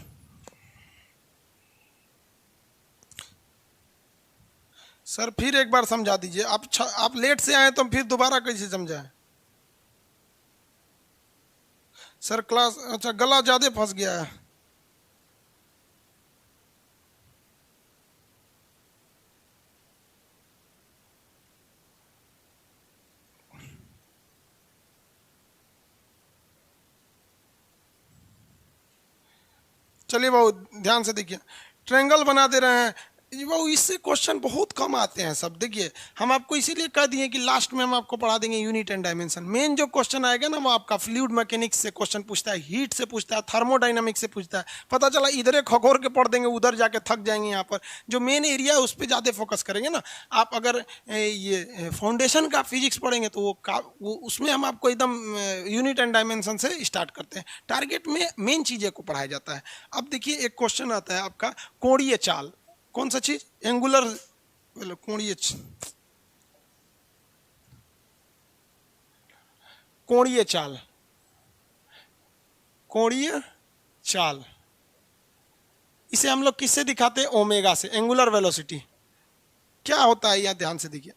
Speaker 1: सर फिर एक बार समझा दीजिए, आप लेट से आए तो फिर दोबारा कैसे समझाएं? सर क्लास, अच्छा गला ज्यादा फंस गया है। चलिए बाबू ध्यान से देखिए, ट्रायंगल बना दे रहे हैं बाबू, इससे क्वेश्चन बहुत कम आते हैं सब। देखिए हम आपको इसीलिए कह दिए कि लास्ट में हम आपको पढ़ा देंगे यूनिट एंड डायमेंशन। मेन जो क्वेश्चन आएगा ना वो आपका फ्लूइड मैकेनिक्स से क्वेश्चन पूछता है, हीट से पूछता है, थर्मोडाइनमिक्स से पूछता है। पता चला इधर खगोर के पढ़ देंगे, उधर जाके थक जाएंगे। यहाँ पर जो मेन एरिया है उस पर ज़्यादा फोकस करेंगे ना। आप अगर ये फाउंडेशन का फिजिक्स पढ़ेंगे तो वो उसमें हम आपको एकदम यूनिट एंड डायमेंशन से स्टार्ट करते हैं। टारगेट में मेन चीज़ें को पढ़ाया जाता है। अब देखिए एक क्वेश्चन आता है आपका कोणीय चाल। कौन सा चीज? एंगुलर कोणीय, कोणीय चाल, कोणीय चाल। इसे हम लोग किससे दिखाते हैं? ओमेगा से, एंगुलर वेलोसिटी। क्या होता है यह ध्यान से देखिए,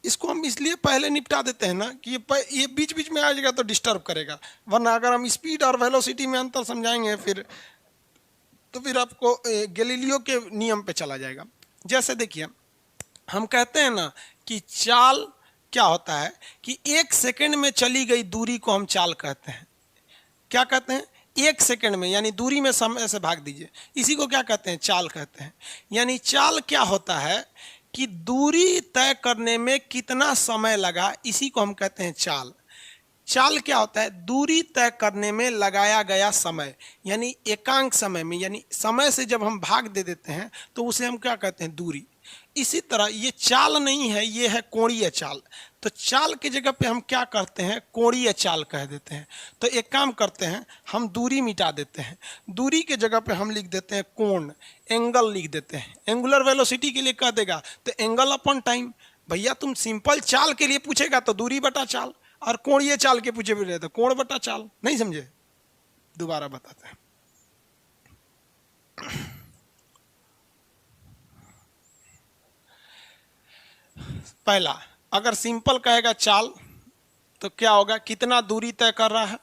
Speaker 1: इसको हम इसलिए पहले निपटा देते हैं ना कि ये बीच बीच में आ जाएगा तो डिस्टर्ब करेगा, वरना अगर हम स्पीड और वेलोसिटी में अंतर समझाएंगे फिर आपको गैलीलियो के नियम पे चला जाएगा। जैसे देखिए हम कहते हैं ना कि चाल क्या होता है कि 1 सेकंड में चली गई दूरी को हम चाल कहते हैं। क्या कहते हैं? 1 सेकंड में, यानी दूरी में समय से भाग दीजिए, इसी को क्या कहते हैं? चाल कहते हैं। यानी चाल क्या होता है कि दूरी तय करने में कितना समय लगा, इसी को हम कहते हैं चाल। चाल क्या होता है? दूरी तय करने में लगाया गया समय, यानी एकांक समय में, यानी समय से जब हम भाग दे देते हैं तो उसे हम क्या कहते हैं? दूरी। इसी तरह ये चाल नहीं है, ये है कोणीय चाल। तो चाल की जगह पे हम क्या करते हैं? कोणीय चाल कह देते हैं। तो एक काम करते हैं, हम दूरी मिटा देते हैं, दूरी के जगह पे हम लिख देते हैं कोण, एंगल लिख देते हैं। एंगुलर वेलोसिटी के लिए कह देगा तो एंगल अपॉन टाइम। भैया तुम सिंपल चाल के लिए पूछेगा तो दूरी बटा चाल, और कोणीय चाल के पूछे भी रहे तो कोण बटा चाल। नहीं समझे? दोबारा बताते हैं। पहला, अगर सिंपल कहेगा चाल तो क्या होगा? कितना दूरी तय कर रहा है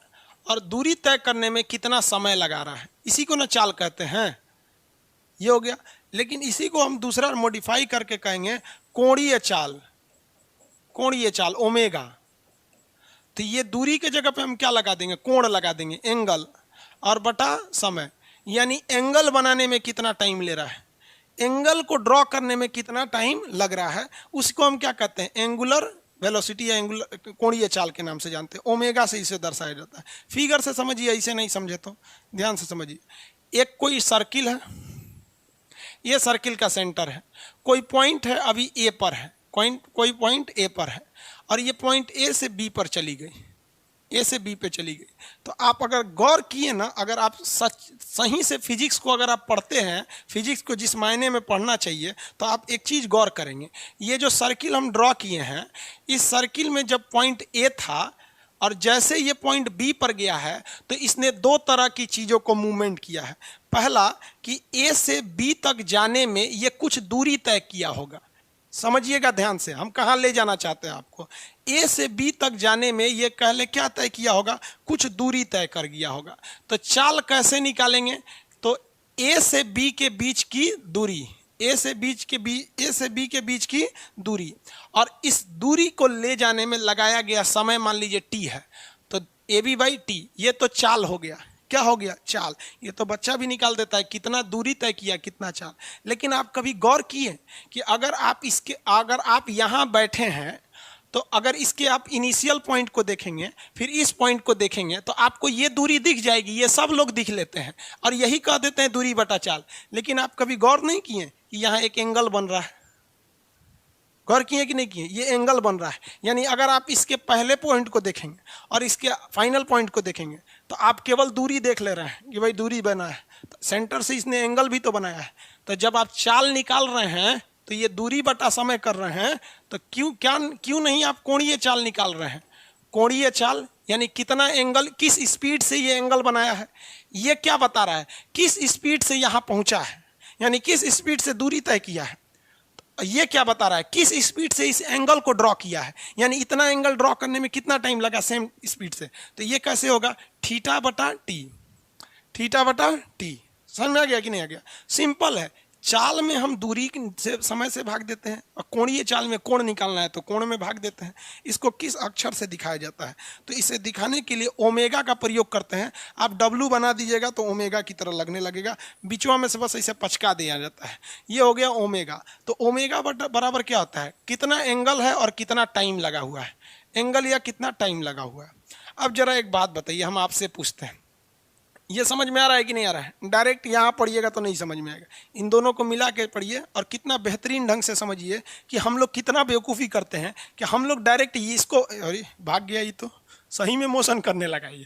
Speaker 1: और दूरी तय करने में कितना समय लगा रहा है, इसी को ना चाल कहते हैं। ये हो गया। लेकिन इसी को हम दूसरा मॉडिफाई करके कहेंगे कोणीय चाल, कोणीय चाल ओमेगा। तो ये दूरी के जगह पे हम क्या लगा देंगे? कोण लगा देंगे, एंगल, और बटा समय, यानी एंगल बनाने में कितना टाइम ले रहा है, एंगल को ड्रॉ करने में कितना टाइम लग रहा है, उसको हम क्या कहते हैं? एंगुलर वेलोसिटी या एंगुलर कोणीय चाल के नाम से जानते हैं। ओमेगा से इसे दर्शाया जाता है। फिगर से समझिए, ऐसे नहीं समझे तो ध्यान से समझिए। एक कोई सर्किल है, ये सर्किल का सेंटर है, कोई पॉइंट है अभी ए पर है, कोई पॉइंट ए पर है, और ये पॉइंट ए से बी पर चली गई, ए से बी पे चली गई। तो आप अगर गौर किए ना, अगर आप सही से फिजिक्स को अगर आप पढ़ते हैं, फिजिक्स को जिस मायने में पढ़ना चाहिए, तो आप एक चीज़ गौर करेंगे। ये जो सर्किल हम ड्रॉ किए हैं, इस सर्किल में जब पॉइंट ए था और जैसे ये पॉइंट बी पर गया है तो इसने दो तरह की चीज़ों को मूवमेंट किया है। पहला कि ए से बी तक जाने में ये कुछ दूरी तय किया होगा, समझिएगा ध्यान से, हम कहाँ ले जाना चाहते हैं आपको। ए से बी तक जाने में ये कह ले क्या तय किया होगा, कुछ दूरी तय कर गया होगा। तो चाल कैसे निकालेंगे, तो ए से बी के बीच की दूरी, ए से बी के बीच की दूरी, और इस दूरी को ले जाने में लगाया गया समय मान लीजिए टी है, तो ए बी बाई टी, ये तो चाल हो गया। क्या हो गया, चाल। ये तो बच्चा भी निकाल देता है कितना दूरी तय किया, कितना चाल। लेकिन आप कभी गौर किए कि अगर आप यहाँ बैठे हैं, तो अगर इसके आप इनिशियल पॉइंट को देखेंगे, फिर इस पॉइंट को देखेंगे, तो आपको ये दूरी दिख जाएगी। ये सब लोग दिख लेते हैं और यही कह देते हैं दूरी बटा चाल। लेकिन आप कभी गौर नहीं किए कि यहाँ एक एंगल बन रहा है, गौर किए कि नहीं किए, ये एंगल बन रहा है। यानी अगर आप इसके पहले पॉइंट को देखेंगे और इसके फाइनल पॉइंट को देखेंगे, तो आप केवल दूरी देख ले रहे हैं कि भाई दूरी बना है, तो सेंटर से इसने एंगल भी तो बनाया है। तो जब आप चाल निकाल रहे हैं तो ये दूरी बटा समय कर रहे हैं, तो क्यों नहीं आप कोणीय चाल निकाल रहे हैं। कोणीय चाल यानी कितना एंगल, किस स्पीड से ये एंगल बनाया है, ये क्या बता रहा है, किस स्पीड से यहाँ पहुँचा है, यानी किस स्पीड से दूरी तय किया है। ये क्या बता रहा है, किस स्पीड से इस एंगल को ड्रॉ किया है, यानी इतना एंगल ड्रॉ करने में कितना टाइम लगा सेम स्पीड से। तो ये कैसे होगा, थीटा बटा टी, थीटा बटा टी। समझ में आ गया कि नहीं आ गया। सिंपल है, चाल में हम दूरी से समय से भाग देते हैं, और कोणीय चाल में कोण निकालना है तो कोण में भाग देते हैं। इसको किस अक्षर से दिखाया जाता है, तो इसे दिखाने के लिए ओमेगा का प्रयोग करते हैं। आप डब्लू बना दीजिएगा तो ओमेगा की तरह लगने लगेगा, बीचवा में से बस इसे पचका दिया जाता है, ये हो गया ओमेगा। तो ओमेगा बराबर क्या होता है, कितना एंगल है और कितना टाइम लगा हुआ है, एंगल या कितना टाइम लगा हुआ है। अब जरा एक बात बताइए, हम आपसे पूछते हैं, ये समझ में आ रहा है कि नहीं आ रहा है। डायरेक्ट यहाँ पढ़िएगा तो नहीं समझ में आएगा, इन दोनों को मिला के पढ़िए और कितना बेहतरीन ढंग से समझिए कि हम लोग कितना बेवकूफ़ी करते हैं कि हम लोग डायरेक्ट इसको, अरे भाग गया, ये तो सही में मोशन करने लगा ये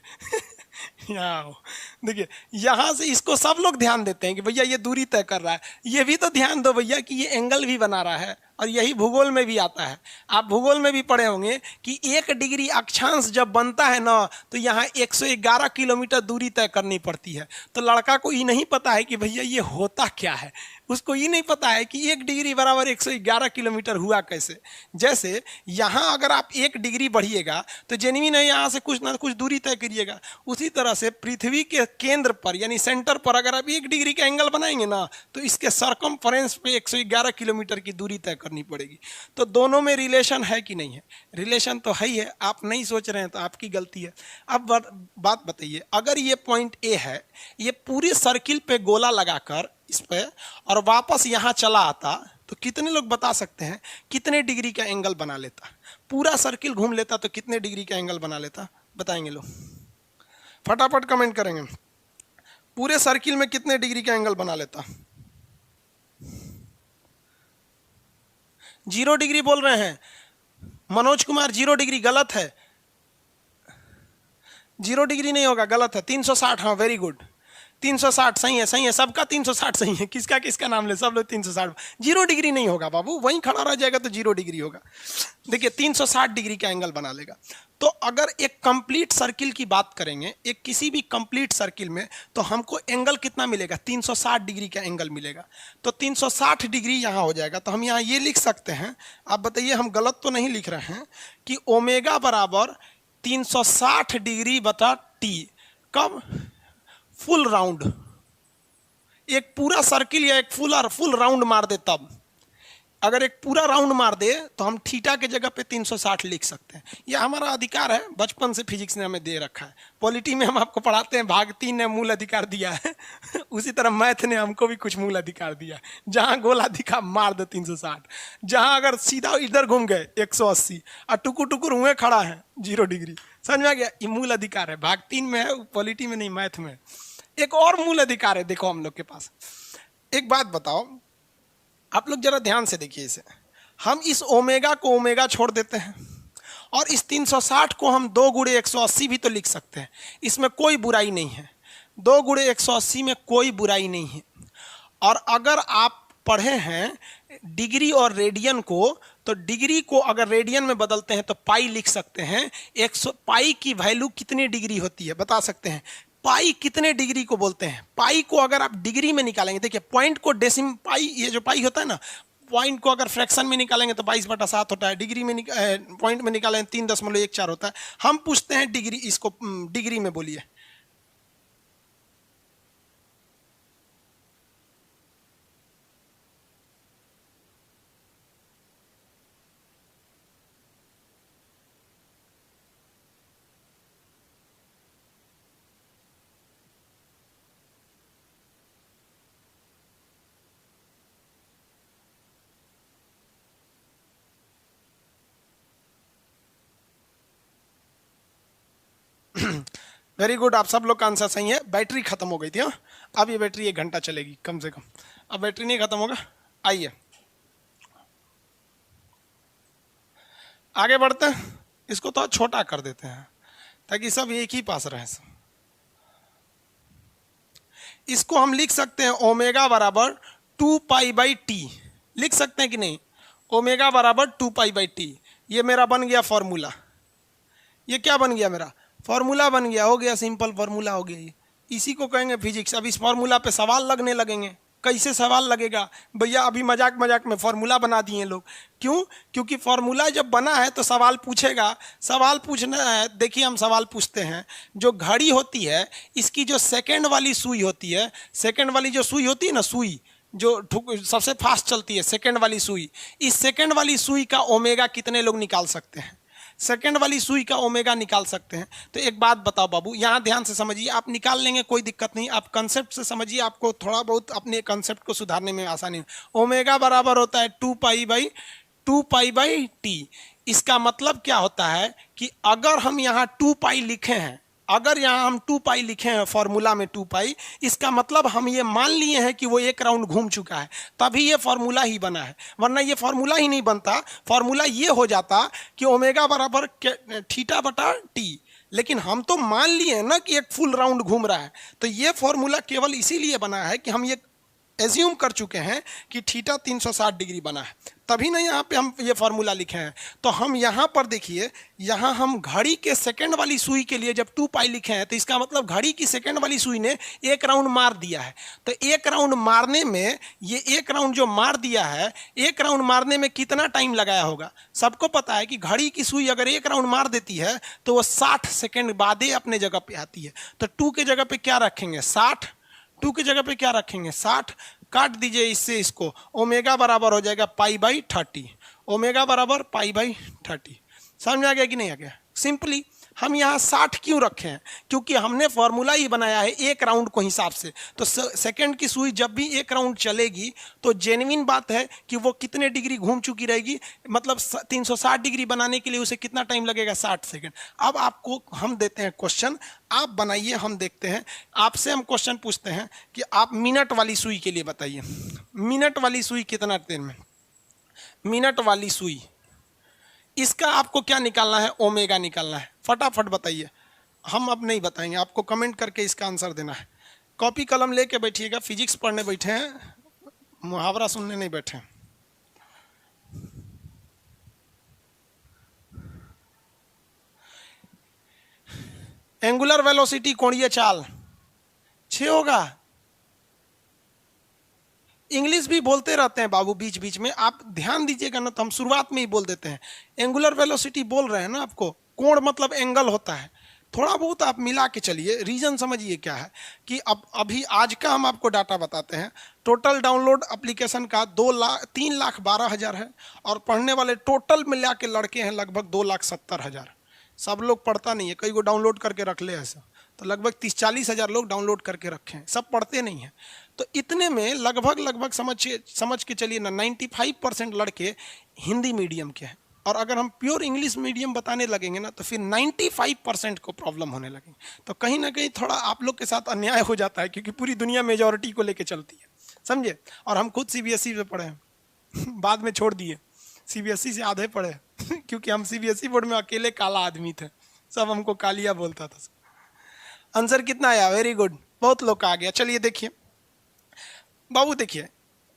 Speaker 1: यहाँ देखिए, यहाँ से इसको सब लोग ध्यान देते हैं कि भैया ये दूरी तय कर रहा है। ये भी तो ध्यान दो भैया कि ये एंगल भी बना रहा है, और यही भूगोल में भी आता है। आप भूगोल में भी पढ़े होंगे कि 1 डिग्री अक्षांश जब बनता है ना, तो यहाँ 111 किलोमीटर दूरी तय करनी पड़ती है। तो लड़का को ये नहीं पता है कि भैया ये होता क्या है, उसको ये नहीं पता है कि 1 डिग्री बराबर 111 किलोमीटर हुआ कैसे। जैसे यहाँ अगर आप 1 डिग्री बढ़िएगा तो जेन्युइन है, यहाँ से कुछ ना कुछ दूरी तय करिएगा। उसी तरह से पृथ्वी के केंद्र पर यानी सेंटर पर अगर आप 1 डिग्री का एंगल बनाएंगे ना, तो इसके सरकमफ्रेंस पे 111 किलोमीटर की दूरी तय करनी पड़ेगी। तो दोनों में रिलेशन है कि नहीं है, रिलेशन तो है ही है। आप नहीं सोच रहे हैं तो आपकी गलती है। अब बात बताइए, अगर ये पॉइंट ए है, ये पूरे सर्किल पे गोला लगाकर इस पे और वापस यहाँ चला आता, तो कितने लोग बता सकते हैं कितने डिग्री का एंगल बना लेता, पूरा सर्किल घूम लेता तो कितने डिग्री का एंगल बना लेता, बताएंगे लोग, फटाफट कमेंट करेंगे। पूरे सर्किल में कितने डिग्री का एंगल बना लेता। 0 डिग्री बोल रहे हैं मनोज कुमार, 0 डिग्री गलत है, 0 डिग्री नहीं होगा, गलत है, 360। हाँ वेरी गुड, 360 सही है, सही है, सबका 360 सही है। किसका किसका नाम ले, सब लोग 360। 0 डिग्री नहीं होगा बाबू, वहीं खड़ा रह जाएगा तो 0 डिग्री होगा। देखिए 360 डिग्री का एंगल बना लेगा। तो अगर एक कंप्लीट सर्किल की बात करेंगे, एक किसी भी कंप्लीट सर्किल में, तो हमको एंगल कितना मिलेगा, 360 डिग्री का एंगल मिलेगा। तो 360 डिग्री यहाँ हो जाएगा। तो हम यहाँ ये लिख सकते हैं, आप बताइए हम गलत तो नहीं लिख रहे हैं, कि ओमेगा बराबर 360 डिग्री बटा टी। कब, फुल राउंड, एक पूरा सर्किल या एक फुल राउंड मार दे तब। अगर एक पूरा राउंड मार दे तो हम थीटा के जगह पे 360 लिख सकते हैं। यह हमारा अधिकार है, बचपन से फिजिक्स ने हमें दे रखा है। पॉलिटी में हम आपको पढ़ाते हैं, भाग 3 ने मूल अधिकार दिया है उसी तरह मैथ ने हमको भी कुछ मूल अधिकार दिया है। जहाँ गोला दिखा मार दे 360, जहाँ अगर सीधा इधर घूम गए 180 और टुकुर टुकुर हुए खड़ा है 0 डिग्री। समझ में आ गया, ये मूल अधिकार है, भाग 3 में है, पॉलिटी में नहीं, मैथ में। एक और मूल अधिकार है देखो हम लोग के पास। एक बात बताओ, आप लोग जरा ध्यान से देखिए इसे, हम इस ओमेगा को ओमेगा छोड़ देते हैं और इस 360 को हम 2 गुणे 180 भी तो लिख सकते हैं, इसमें कोई बुराई नहीं है। 2 गुणे 180 में कोई बुराई नहीं है। और अगर आप पढ़े हैं डिग्री और रेडियन को, तो डिग्री को अगर रेडियन में बदलते हैं तो पाई लिख सकते हैं। 100 पाई की वैल्यू कितनी डिग्री होती है बता सकते हैं, पाई कितने डिग्री को बोलते हैं। पाई को अगर आप डिग्री में निकालेंगे, देखिए पॉइंट को डेसिम पाई, ये जो पाई होता है ना, पॉइंट को अगर फ्रैक्शन में निकालेंगे तो 22/7 होता है, डिग्री में पॉइंट में निकालेंगे 3.14 होता है। हम पूछते हैं डिग्री, इसको डिग्री में बोलिए। वेरी गुड, आप सब लोग का आंसर सही है। बैटरी खत्म हो गई थी। हाँ, अब ये बैटरी 1 घंटा चलेगी कम से कम। अब बैटरी नहीं खत्म होगा। आइए आगे बढ़ते हैं, इसको तो छोटा कर देते हैं ताकि सब एक ही पास रहे। इसको हम लिख सकते हैं ओमेगा बराबर 2π/t, लिख सकते हैं कि नहीं? ओमेगा बराबर 2π/t, ये मेरा बन गया फॉर्मूला। ये क्या बन गया? मेरा फॉर्मूला बन गया, हो गया सिंपल फॉर्मूला हो गया ये। इसी को कहेंगे फिजिक्स। अब इस फॉर्मूला पे सवाल लगने लगेंगे। कैसे सवाल लगेगा भैया? अभी मजाक मजाक में फॉर्मूला बना दिए लोग। क्यों? क्योंकि फॉर्मूला जब बना है तो सवाल पूछेगा। सवाल पूछना है, देखिए हम सवाल पूछते हैं। जो घड़ी होती है, इसकी जो सेकंड वाली सुई होती है, सेकंड वाली जो सुई होती है ना, सुई जो सबसे फास्ट चलती है, सेकंड वाली सुई, इस सेकंड वाली सुई का ओमेगा कितने लोग निकाल सकते हैं? सेकंड वाली सुई का ओमेगा निकाल सकते हैं। तो एक बात बताओ बाबू, यहाँ ध्यान से समझिए, आप निकाल लेंगे कोई दिक्कत नहीं, आप कंसेप्ट से समझिए, आपको थोड़ा बहुत अपने कंसेप्ट को सुधारने में आसानी। ओमेगा बराबर होता है 2π/t। इसका मतलब क्या होता है कि अगर हम यहाँ 2π लिखे हैं, अगर यहाँ हम 2π लिखे हैं फॉर्मूला में 2π, इसका मतलब हम ये मान लिए हैं कि वो 1 राउंड घूम चुका है, तभी ये फॉर्मूला ही बना है। वरना ये फॉर्मूला ही नहीं बनता। फॉर्मूला ये हो जाता कि ओमेगा बराबर θ/t, लेकिन हम तो मान लिए ना कि एक फुल राउंड घूम रहा है। तो ये फॉर्मूला केवल इसीलिए बना है कि हम ये एज्यूम कर चुके हैं कि थीटा 360 डिग्री बना है, तभी ना यहाँ पे हम ये फॉर्मूला लिखे हैं। तो हम यहाँ पर देखिए, यहाँ हम घड़ी के सेकंड वाली सुई के लिए जब 2π लिखे हैं, तो इसका मतलब घड़ी की सेकंड वाली सुई ने 1 राउंड मार दिया है। तो 1 राउंड मारने में, ये 1 राउंड जो मार दिया है, 1 राउंड मारने में कितना टाइम लगाया होगा? सबको पता है कि घड़ी की सुई अगर 1 राउंड मार देती है तो वो 60 सेकेंड बाद ही अपने जगह पे आती है। तो 2 के जगह पे क्या रखेंगे? 60। 2 की जगह पे क्या रखेंगे? 60। काट दीजिए इससे इसको, ओमेगा बराबर हो जाएगा π/30। ओमेगा बराबर π/30। समझ में आ गया कि नहीं आ गया? सिंपली हम यहाँ 60 क्यों रखे हैं? क्योंकि हमने फॉर्मूला ही बनाया है 1 राउंड को हिसाब से। तो सेकंड की सुई जब भी 1 राउंड चलेगी तो जेन्युइन बात है कि वो कितने डिग्री घूम चुकी रहेगी, मतलब 360 डिग्री बनाने के लिए उसे कितना टाइम लगेगा? 60 सेकंड। अब आपको हम देते हैं क्वेश्चन, आप बनाइए, हम देखते हैं। आपसे हम क्वेश्चन पूछते हैं कि आप मिनट वाली सुई के लिए बताइए, मिनट वाली सुई कितना देर में? मिनट वाली सुई, इसका आपको क्या निकालना है? ओमेगा निकालना है। फटाफट बताइए। हम अब नहीं बताएंगे, आपको कमेंट करके इसका आंसर देना है। कॉपी कलम लेके बैठिएगा, फिजिक्स पढ़ने बैठे हैं, मुहावरा सुनने नहीं बैठे हैं। एंगुलर वेलोसिटी, कोणीय चाल 6 होगा। इंग्लिश भी बोलते रहते हैं बाबू बीच बीच में, आप ध्यान दीजिएगा ना, तो हम शुरुआत में ही बोल देते हैं। एंगुलर वेलोसिटी बोल रहे हैं ना आपको, कोण मतलब एंगल होता है। थोड़ा बहुत आप मिला के चलिए। रीजन समझिए क्या है कि अब अभी आज का हम आपको डाटा बताते हैं। टोटल डाउनलोड एप्लीकेशन का 3,12,000 है, और पढ़ने वाले टोटल मिला के लड़के हैं लगभग 2,70,000। सब लोग पढ़ता नहीं है, कई को डाउनलोड करके रख ले ऐसा, तो लगभग 30-40 हज़ार लोग डाउनलोड करके रखे हैं, सब पढ़ते नहीं हैं। तो इतने में लगभग समझ के चलिए ना 95% लड़के हिंदी मीडियम के हैं, और अगर हम प्योर इंग्लिश मीडियम बताने लगेंगे ना तो फिर 95% को प्रॉब्लम होने लगेंगे। तो कहीं ना कहीं थोड़ा आप लोग के साथ अन्याय हो जाता है, क्योंकि पूरी दुनिया मेजॉरिटी को लेके चलती है, समझे। और हम खुद सीबीएसई में पढ़े हैं बाद में छोड़ दिए, सीबीएसई से आधे पढ़े क्योंकि हम सीबीएसई बोर्ड में अकेले काला आदमी थे, सब हमको कालिया बोलता था। आंसर कितना आया? वेरी गुड, बहुत लोग का आ गया। चलिए देखिए बाबू, देखिए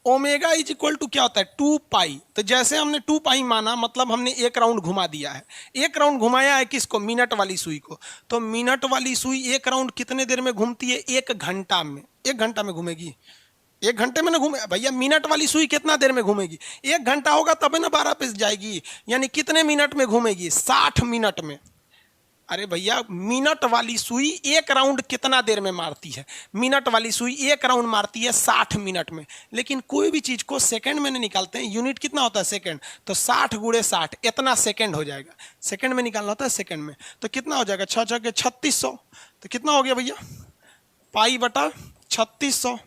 Speaker 1: ओमेगा इज इक्वल टू क्या होता है? 2π। तो जैसे हमने 2π माना, मतलब हमने 1 राउंड घुमा दिया है। 1 राउंड घुमाया है किसको? मिनट वाली सुई को। तो मिनट वाली सुई 1 राउंड कितने देर में घूमती है? 1 घंटा में। 1 घंटा में घूमेगी। 1 घंटे में ना घूमे भैया, मिनट वाली सुई कितना देर में घूमेगी? 1 घंटा होगा तब ना 12 पे जाएगी, यानी कितने मिनट में घूमेगी? 60 मिनट में। अरे भैया मिनट वाली सुई 1 राउंड कितना देर में मारती है? मिनट वाली सुई 1 राउंड मारती है 60 मिनट में। लेकिन कोई भी चीज को सेकंड में नहीं निकालते हैं, यूनिट कितना होता है? सेकंड। तो 60 गुणे 60 इतना सेकंड हो जाएगा। सेकंड में निकालना होता है सेकंड में, तो कितना हो जाएगा? 6 के 3600, तो कितना हो गया भैया? पाई बटा 3600।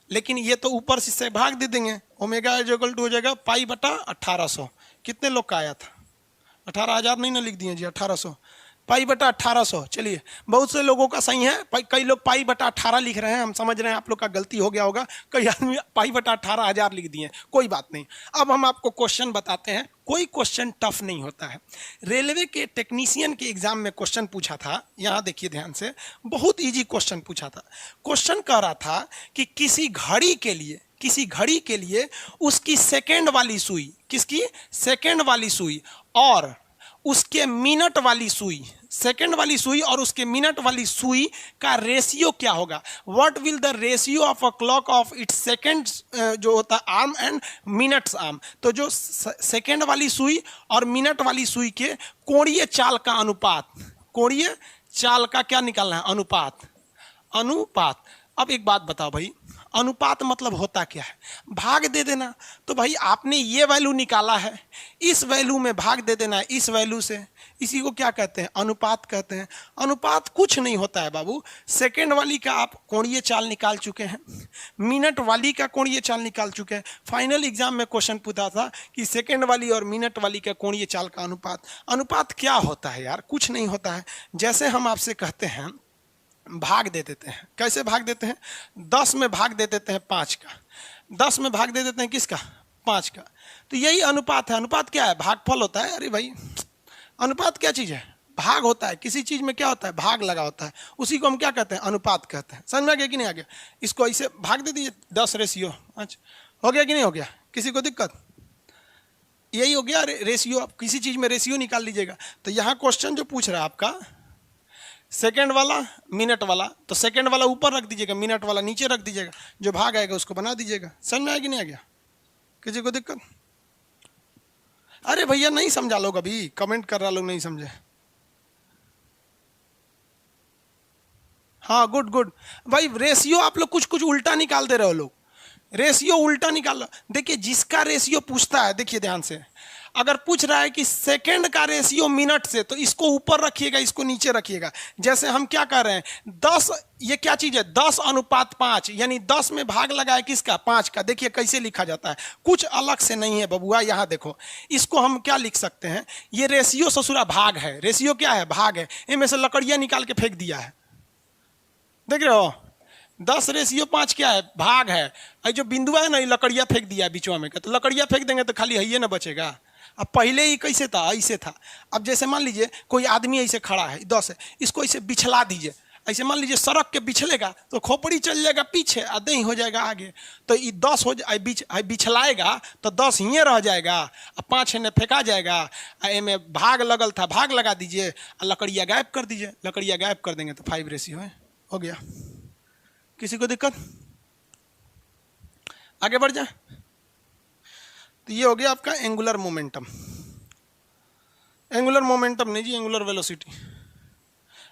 Speaker 1: लेकिन ये तो ऊपर से भाग दे देंगे, ओमेगा इक्वल टू हो जाएगा पाई बटा 1800। कितने लोग का आया था? 18,000 नहीं ना लिख दिए जी, 1800 पाई बटा 1800। चलिए बहुत से लोगों का सही है, कई लोग पाई बटा 18 लिख रहे हैं, हम समझ रहे हैं आप लोग का गलती हो गया होगा, कई आदमी पाई बटा 18,000 लिख दिए, कोई बात नहीं। अब हम आपको क्वेश्चन बताते हैं, कोई क्वेश्चन टफ नहीं होता है। रेलवे के टेक्नीशियन के एग्जाम में क्वेश्चन पूछा था, यहाँ देखिए ध्यान से, बहुत इजी क्वेश्चन पूछा था। क्वेश्चन कह रहा था कि किसी घड़ी के लिए उसकी सेकेंड वाली सुई, किसकी? सेकेंड वाली सुई और उसके मिनट वाली सुई, सेकेंड वाली सुई और उसके मिनट वाली सुई का रेशियो क्या होगा? What will the ratio of a clock of its second, जो होता है आर्म एंड मिनट्स आर्म। तो जो सेकेंड वाली सुई और मिनट वाली सुई के कोणीय चाल का अनुपात, कोणीय चाल का क्या निकालना है? अनुपात। अनुपात। अब एक बात बताओ भाई, अनुपात मतलब होता क्या है? भाग दे देना। तो भाई आपने ये वैल्यू निकाला है, इस वैल्यू में भाग दे देना है इस वैल्यू से, इसी को क्या कहते हैं? अनुपात कहते हैं। अनुपात कुछ नहीं होता है बाबू, सेकंड वाली का आप कोणीय चाल निकाल चुके हैं, मिनट वाली का कोणीय चाल निकाल चुके हैं। फाइनल एग्जाम में क्वेश्चन पूछा था कि सेकंड वाली और मिनट वाली का कोणीय चाल का अनुपात। अनुपात क्या होता है यार? कुछ नहीं होता है। जैसे हम आपसे कहते हैं भाग दे देते हैं, कैसे भाग देते हैं? 10 में भाग दे देते हैं 5 का, 10 में भाग दे देते हैं किसका? 5 का। तो यही अनुपात है। अनुपात क्या है? भागफल होता है। अरे भाई अनुपात क्या चीज़ है? भाग होता है। किसी चीज़ में क्या होता है? भाग लगा होता है, उसी को हम क्या कहते हैं? अनुपात कहते हैं। समझ में आ गया कि नहीं आ गया? इसको ऐसे भाग दे दीजिए 10 रेशियो। अच्छा हो गया कि नहीं हो गया? किसी को दिक्कत? यही हो गया रेशियो। आप किसी चीज़ में रेशियो निकाल लीजिएगा। तो यहाँ क्वेश्चन जो पूछ रहा है आपका सेकंड वाला मिनट वाला, तो सेकंड वाला ऊपर रख दीजिएगा, मिनट वाला नीचे रख दीजिएगा, जो भाग आएगा उसको बना दीजिएगा। समझ में आया कि नहीं आ गया? किसी को दिक्कत? अरे भैया नहीं समझा लोग, अभी कमेंट कर रहा लोग नहीं समझे। हाँ गुड गुड भाई। रेशियो आप लोग कुछ कुछ उल्टा निकाल दे रहे हो लोग, रेशियो उल्टा निकाल लो। देखिए जिसका रेशियो पूछता है, देखिए ध्यान से, अगर पूछ रहा है कि सेकंड का रेशियो मिनट से, तो इसको ऊपर रखिएगा, इसको नीचे रखिएगा। जैसे हम क्या कर रहे हैं 10, ये क्या चीज है? 10 अनुपात 5, यानी 10 में भाग लगा है किसका? 5 का। देखिए कैसे लिखा जाता है, कुछ अलग से नहीं है बबुआ। यहाँ देखो, इसको हम क्या लिख सकते हैं? ये रेशियो ससुरा भाग है। रेशियो क्या है? भाग है। इनमें से लकड़ियां निकाल के फेंक दिया है, देख रहे हो? 10 रेशियो 5 क्या है? भाग है। और जो बिंदु है ना, ये लकड़ियां फेंक दिया है बीचवा में का, तो लकड़ियां फेंक देंगे तो खाली है ना बचेगा। अब पहले ही कैसे था? ऐसे था। अब जैसे मान लीजिए कोई आदमी ऐसे खड़ा है, 10 है, इसको ऐसे बिछला दीजिए, ऐसे मान लीजिए सड़क के बिछलेगा तो खोपड़ी चल जाएगा पीछे, आधे ही हो जाएगा आगे। तो ये 10 हो जाए, बिछलाएगा तो 10 ही रह जाएगा, और 5 ने फेंका जाएगा। में भाग लगल था, भाग लगा दीजिए और लकड़ियाँ गायब कर दीजिए। लकड़ियाँ गायब कर देंगे तो 5 रेशियो है, हो गया। किसी को दिक्कत? आगे बढ़ जाए। तो ये हो गया आपका एंगुलर मोमेंटम। एंगुलर मोमेंटम नहीं जी, एंगुलर वेलोसिटी।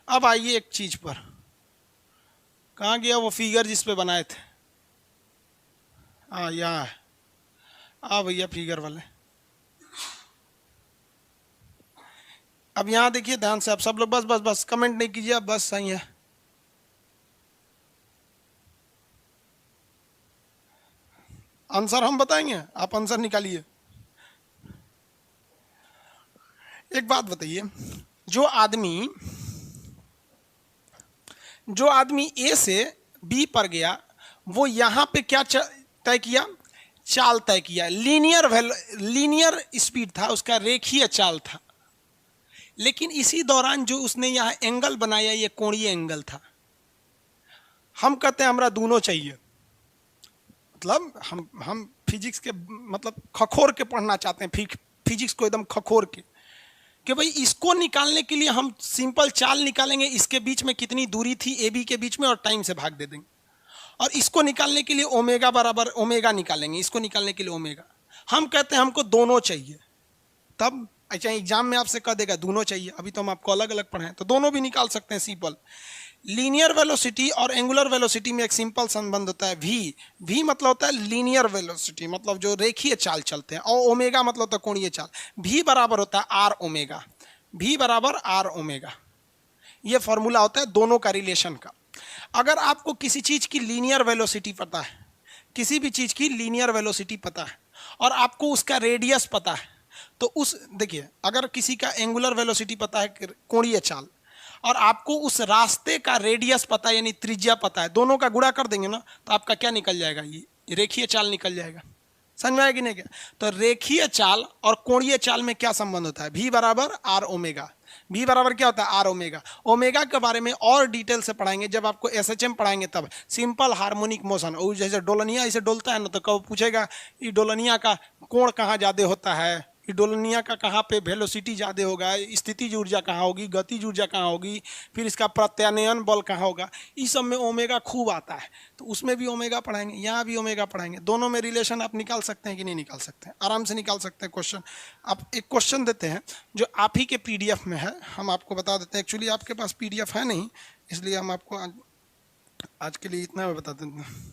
Speaker 1: अब आइए एक चीज पर, कहाँ गया वो फिगर जिस पे बनाए थे? हाँ यहाँ है। हाँ भैया फिगर वाले। अब यहाँ देखिए ध्यान से, आप सब लोग बस बस बस कमेंट नहीं कीजिए, आप बस सही है। आंसर हम बताएंगे, आप आंसर निकालिए। एक बात बताइए, जो आदमी ए से बी पर गया, वो यहां पे क्या तय किया? चाल तय किया। लीनियर स्पीड था उसका, रेखीय चाल था। लेकिन इसी दौरान जो उसने यहां एंगल बनाया, ये कोणीय एंगल था। हम कहते हैं हमरा दोनों चाहिए, मतलब हम फिजिक्स के मतलब खखोर के पढ़ना चाहते हैं, फिजिक्स को एकदम खखोर के, कि भाई इसको निकालने के लिए हम सिंपल चाल निकालेंगे, इसके बीच में कितनी दूरी थी ए बी के बीच में, और टाइम से भाग दे देंगे। और इसको निकालने के लिए ओमेगा बराबर ओमेगा निकालेंगे, इसको निकालने के लिए ओमेगा। हम कहते हैं हमको दोनों चाहिए, तब अच्छा एग्जाम में आपसे कह देगा दोनों चाहिए, अभी तो हम आपको अलग अलग पढ़ाएं तो दोनों भी निकाल सकते हैं सिंपल। लीनियर वेलोसिटी और एंगुलर वेलोसिटी में एक सिंपल संबंध होता है वी। वी मतलब होता है लीनियर वेलोसिटी, मतलब जो रेखीय चाल चलते हैं, और ओमेगा मतलब होता है कोणीय चाल। वी बराबर होता है आर ओमेगा, वी बराबर आर ओमेगा, ये फॉर्मूला होता है दोनों का रिलेशन का। अगर आपको किसी चीज की लीनियर वेलोसिटी पता है, किसी भी चीज की लीनियर वेलोसिटी पता है और आपको उसका रेडियस पता है, तो उस देखिए अगर किसी का एंगुलर वेलोसिटी पता है कोणीय चाल, और आपको उस रास्ते का रेडियस पता है यानी त्रिज्या पता है, दोनों का गुणा कर देंगे ना तो आपका क्या निकल जाएगा, ये रेखीय चाल निकल जाएगा। समझ में आएगी नहीं क्या? तो रेखीय चाल और कोणीय चाल में क्या संबंध होता है, भी बराबर आर ओमेगा। भी बराबर क्या होता है, आर ओमेगा। ओमेगा के बारे में और डिटेल से पढ़ाएंगे जब आपको एसएचएम पढ़ाएंगे तब। सिंपल हार्मोनिक मोशन, और जैसे डोलनिया ऐसे डोलता है ना तो कब पूछेगा ये डोलनिया का कोण कहाँ ज़्यादा होता है, ये डोलनिया का कहाँ पे वेलोसिटी ज़्यादा होगा, स्थितिज ऊर्जा कहाँ होगी, गतिज ऊर्जा कहाँ होगी, फिर इसका प्रत्यानयन बल कहाँ होगा, इस सब में ओमेगा खूब आता है, तो उसमें भी ओमेगा पढ़ाएंगे, यहाँ भी ओमेगा पढ़ाएंगे। दोनों में रिलेशन आप निकाल सकते हैं कि नहीं निकाल सकते हैं, आराम से निकाल सकते हैं। क्वेश्चन आप एक क्वेश्चन देते हैं जो आप ही के पीडीएफ में है, हम आपको बता देते हैं। एक्चुअली आपके पास पीडीएफ है नहीं, इसलिए हम आपको आज के लिए इतना बता देते हैं।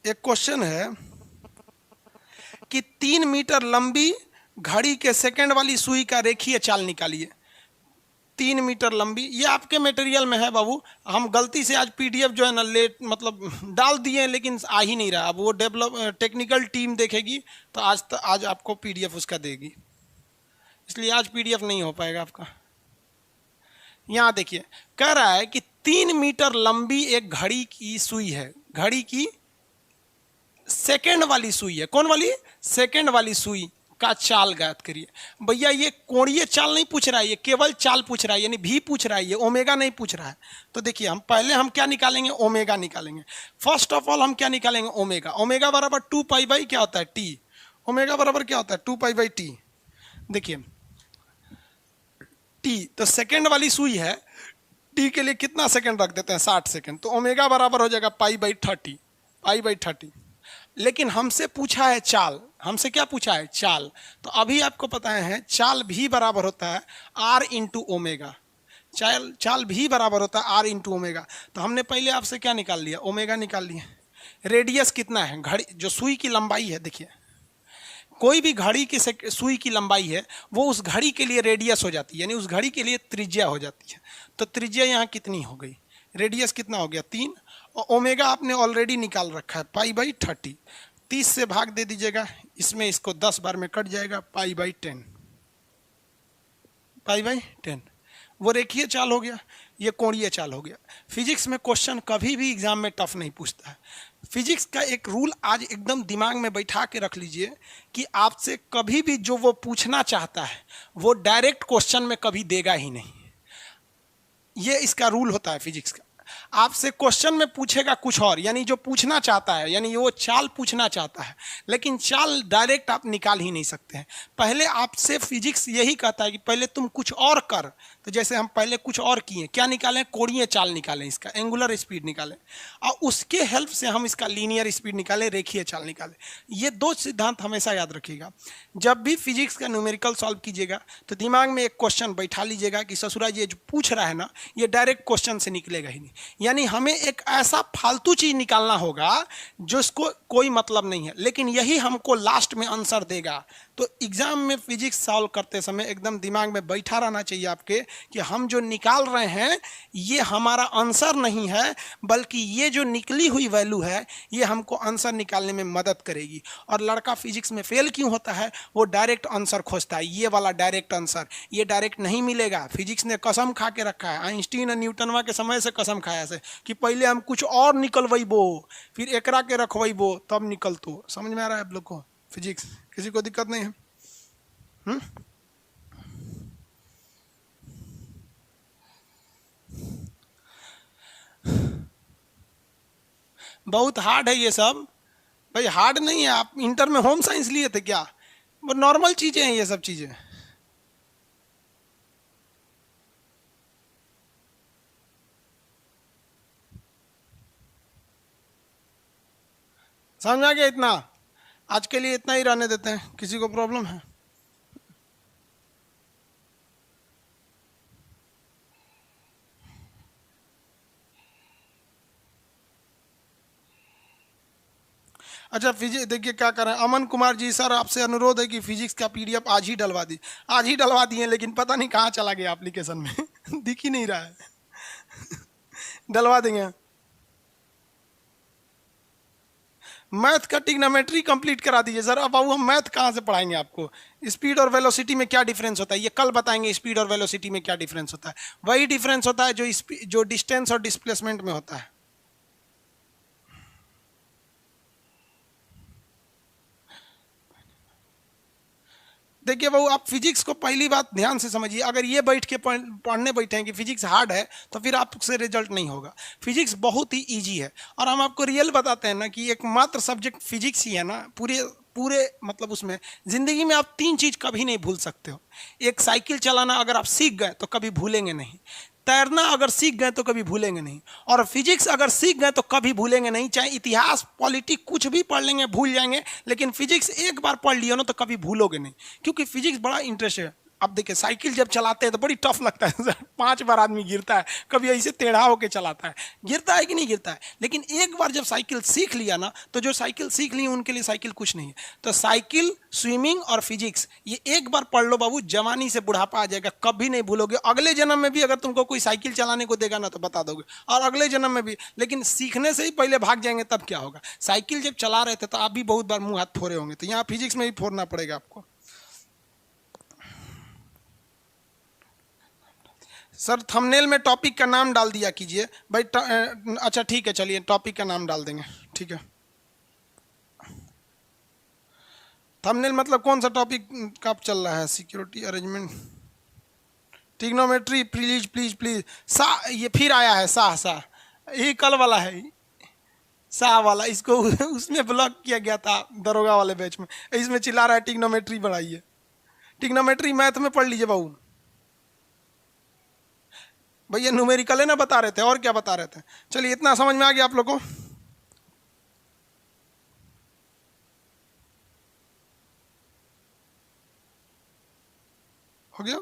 Speaker 1: एक क्वेश्चन है कि 3 मीटर लंबी घड़ी के सेकंड वाली सुई का रेखीय चाल निकालिए। 3 मीटर लंबी, ये आपके मटेरियल में है बाबू, हम गलती से आज पीडीएफ जो है ना लेट मतलब डाल दिए हैं लेकिन आ ही नहीं रहा। अब वो डेवलप टेक्निकल टीम देखेगी तो आज आपको पीडीएफ उसका देगी, इसलिए आज पीडीएफ नहीं हो पाएगा आपका। यहाँ देखिए कह रहा है कि 3 मीटर लंबी एक घड़ी की सुई है, घड़ी की सेकंड वाली सुई है। कौन वाली? सेकंड वाली सुई का चाल ज्ञात करिए। भैया ये कोणीय चाल नहीं पूछ रहा है, ये केवल चाल पूछ रहा है, यानी भी पूछ रहा है, ये ओमेगा नहीं पूछ रहा है। तो देखिए हम पहले हम क्या निकालेंगे, ओमेगा निकालेंगे। फर्स्ट ऑफ ऑल हम क्या निकालेंगे, ओमेगा। ओमेगा बराबर 2 पाई बाई क्या होता है, टी। ओमेगा बराबर क्या होता है, 2 पाई बाई टी। देखिए टी तो सेकंड वाली सुई है, टी के लिए कितना सेकंड रख देते हैं, 60 सेकंड, तो ओमेगा बराबर हो जाएगा पाई बाई 30, पाई बाई 30। लेकिन हमसे पूछा है चाल, हमसे क्या पूछा है, चाल। तो अभी आपको पता है चाल भी बराबर होता है आर इंटू ओमेगा। चाल भी बराबर होता है आर इंटू ओमेगा। तो हमने पहले आपसे क्या निकाल लिया, ओमेगा निकाल लिया। रेडियस कितना है, घड़ी जो सुई की लंबाई है, देखिए कोई भी घड़ी की सुई की लंबाई है वो उस घड़ी के लिए रेडियस हो जाती है, यानी उस घड़ी के लिए त्रिज्या हो जाती है। तो त्रिज्या यहाँ कितनी हो गई, रेडियस कितना हो गया, 3, और ओमेगा आपने ऑलरेडी निकाल रखा है पाई बाई 30। 30 से भाग दे दीजिएगा, इसमें इसको 10 बार में कट जाएगा, पाई बाई 10, पाई बाई 10। वो रेखीय चाल हो गया, ये कोणीय चाल हो गया। फिजिक्स में क्वेश्चन कभी भी एग्जाम में टफ नहीं पूछता है। फिजिक्स का एक रूल आज एकदम दिमाग में बैठा के रख लीजिए कि आपसे कभी भी जो वो पूछना चाहता है वो डायरेक्ट क्वेश्चन में कभी देगा ही नहीं। ये इसका रूल होता है फिजिक्स का। आपसे क्वेश्चन में पूछेगा कुछ और, यानी जो पूछना चाहता है, यानी वो चाल पूछना चाहता है, लेकिन चाल डायरेक्ट आप निकाल ही नहीं सकते हैं। पहले आपसे फिजिक्स यही कहता है कि पहले तुम कुछ और कर। तो जैसे हम पहले कुछ और किए, क्या निकालें, कोणीय चाल निकालें, इसका एंगुलर स्पीड निकालें, और उसके हेल्प से हम इसका लीनियर स्पीड निकालें, रेखीय चाल निकालें। ये दो सिद्धांत हमेशा याद रखिएगा। जब भी फिजिक्स का न्यूमेरिकल सॉल्व कीजिएगा तो दिमाग में एक क्वेश्चन बैठा लीजिएगा कि ससुरा ये जो पूछ रहा है ना, ये डायरेक्ट क्वेश्चन से निकलेगा ही नहीं। यानी हमें एक ऐसा फालतू चीज निकालना होगा जिसको कोई मतलब नहीं है, लेकिन यही हमको लास्ट में आंसर देगा। तो एग्जाम में फिजिक्स सॉल्व करते समय एकदम दिमाग में बैठा रहना चाहिए आपके कि हम जो निकाल रहे हैं ये हमारा आंसर नहीं है, बल्कि ये जो निकली हुई वैल्यू है ये हमको आंसर निकालने में मदद करेगी। और लड़का फिजिक्स में फेल क्यों होता है, वो डायरेक्ट आंसर खोजता है, ये वाला डायरेक्ट आंसर, ये डायरेक्ट नहीं मिलेगा। फिजिक्स ने कसम खा के रखा है, आइंस्टीन और न्यूटनवा के समय से कसम खाया से कि पहले हम कुछ और निकलवेबो, फिर एकरा के रखवेबो, तब निकलतो। समझ में आ रहा है आप लोग को फिजिक्स? किसी को दिक्कत नहीं है? बहुत हार्ड है ये सब भाई, हार्ड नहीं है। आप इंटर में होम साइंस लिए थे क्या? वो नॉर्मल चीजें हैं ये सब चीजें। समझ में आ गया इतना? आज के लिए इतना ही रहने देते हैं, किसी को प्रॉब्लम है? अच्छा फिजिक्स देखिए क्या कर रहे हैं अमन कुमार जी, सर आपसे अनुरोध है कि फिजिक्स का पीडीएफ आज ही डलवा दी। आज ही डलवा दिए, लेकिन पता नहीं कहाँ चला गया एप्लीकेशन में दिख ही नहीं रहा है। डलवा देंगे। मैथ का ट्रिग्नोमेट्री कंप्लीट करा दीजिए सर। अब बाबू हम मैथ कहाँ से पढ़ाएंगे आपको? स्पीड और वेलोसिटी में क्या डिफरेंस होता है ये कल बताएंगे। स्पीड और वेलोसिटी में क्या डिफरेंस होता है? वही डिफरेंस होता है जो डिस्टेंस और डिस्प्लेसमेंट में होता है। देखिए बहू, आप फिजिक्स को पहली बात ध्यान से समझिए। अगर ये बैठ के पढ़ने बैठे हैं कि फिजिक्स हार्ड है, तो फिर आपसे रिजल्ट नहीं होगा। फिजिक्स बहुत ही इजी है, और हम आपको रियल बताते हैं ना कि एकमात्र सब्जेक्ट फिजिक्स ही है ना पूरे पूरे मतलब उसमें जिंदगी में आप तीन चीज कभी नहीं भूल सकते हो। एक, साइकिल चलाना अगर आप सीख गए तो कभी भूलेंगे नहीं। तैरना अगर सीख गए तो कभी भूलेंगे नहीं। और फिजिक्स अगर सीख गए तो कभी भूलेंगे नहीं। चाहे इतिहास पॉलिटिक्स कुछ भी पढ़ लेंगे भूल जाएंगे, लेकिन फिजिक्स एक बार पढ़ लियो ना तो कभी भूलोगे नहीं, क्योंकि फिजिक्स बड़ा इंटरेस्ट है। अब देखिए साइकिल जब चलाते हैं तो बड़ी टफ लगता है सर। 5 बार आदमी गिरता है, कभी ऐसे टेढ़ा होके चलाता है, गिरता है कि नहीं गिरता है। लेकिन एक बार जब साइकिल सीख लिया ना, तो जो साइकिल सीख ली उनके लिए साइकिल कुछ नहीं है। तो साइकिल, स्विमिंग और फिजिक्स ये एक बार पढ़ लो बाबू, जवानी से बुढ़ापा आ जाएगा, कभी नहीं भूलोगे। अगले जन्म में भी अगर तुमको कोई साइकिल चलाने को देगा ना तो बता दोगे, और अगले जन्म में भी। लेकिन सीखने से ही पहले भाग जाएंगे तब क्या होगा? साइकिल जब चला रहे थे तो आप भी बहुत बार मुंह हाथ फोड़े होंगे, तो यहाँ फिजिक्स में भी फोड़ना पड़ेगा आपको। सर थंबनेल में टॉपिक का नाम डाल दिया कीजिए भाई। अच्छा ठीक है, चलिए टॉपिक का नाम डाल देंगे, ठीक है। थंबनेल मतलब कौन सा टॉपिक कब चल रहा है? Security arrangement, trigonometry, please please please. सा ये फिर आया है, सा सा, ये कल वाला है, सा वाला। इसको उसमें ब्लॉक किया गया था दरोगा वाले बैच में। इसमें चिल्ला रहा है ट्रिग्नोमेट्री बढ़ाइए। ट्रिग्नोमेट्री मैथ में पढ़ लीजिए बाबू। भैया न्यूमेरिकल है ना बता रहे थे, और क्या बता रहे थे? चलिए इतना समझ में आ गया आप लोग को? हो गया?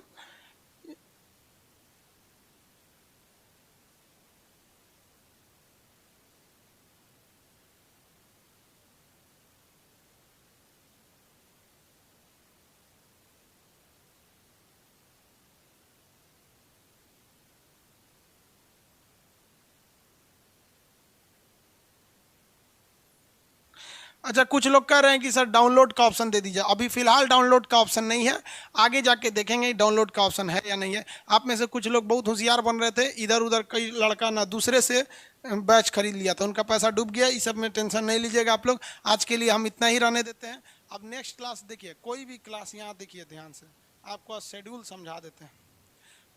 Speaker 1: अच्छा कुछ लोग कह रहे हैं कि सर डाउनलोड का ऑप्शन दे दीजिए। अभी फिलहाल डाउनलोड का ऑप्शन नहीं है, आगे जाके देखेंगे डाउनलोड का ऑप्शन है या नहीं है। आप में से कुछ लोग बहुत होशियार बन रहे थे, इधर उधर कई लड़का ना दूसरे से बैच खरीद लिया था, उनका पैसा डूब गया। इस सब में टेंशन नहीं लीजिएगा आप लोग। आज के लिए हम इतना ही रहने देते हैं। अब नेक्स्ट क्लास देखिए, कोई भी क्लास, यहाँ देखिए ध्यान से, आपको शेड्यूल समझा देते हैं।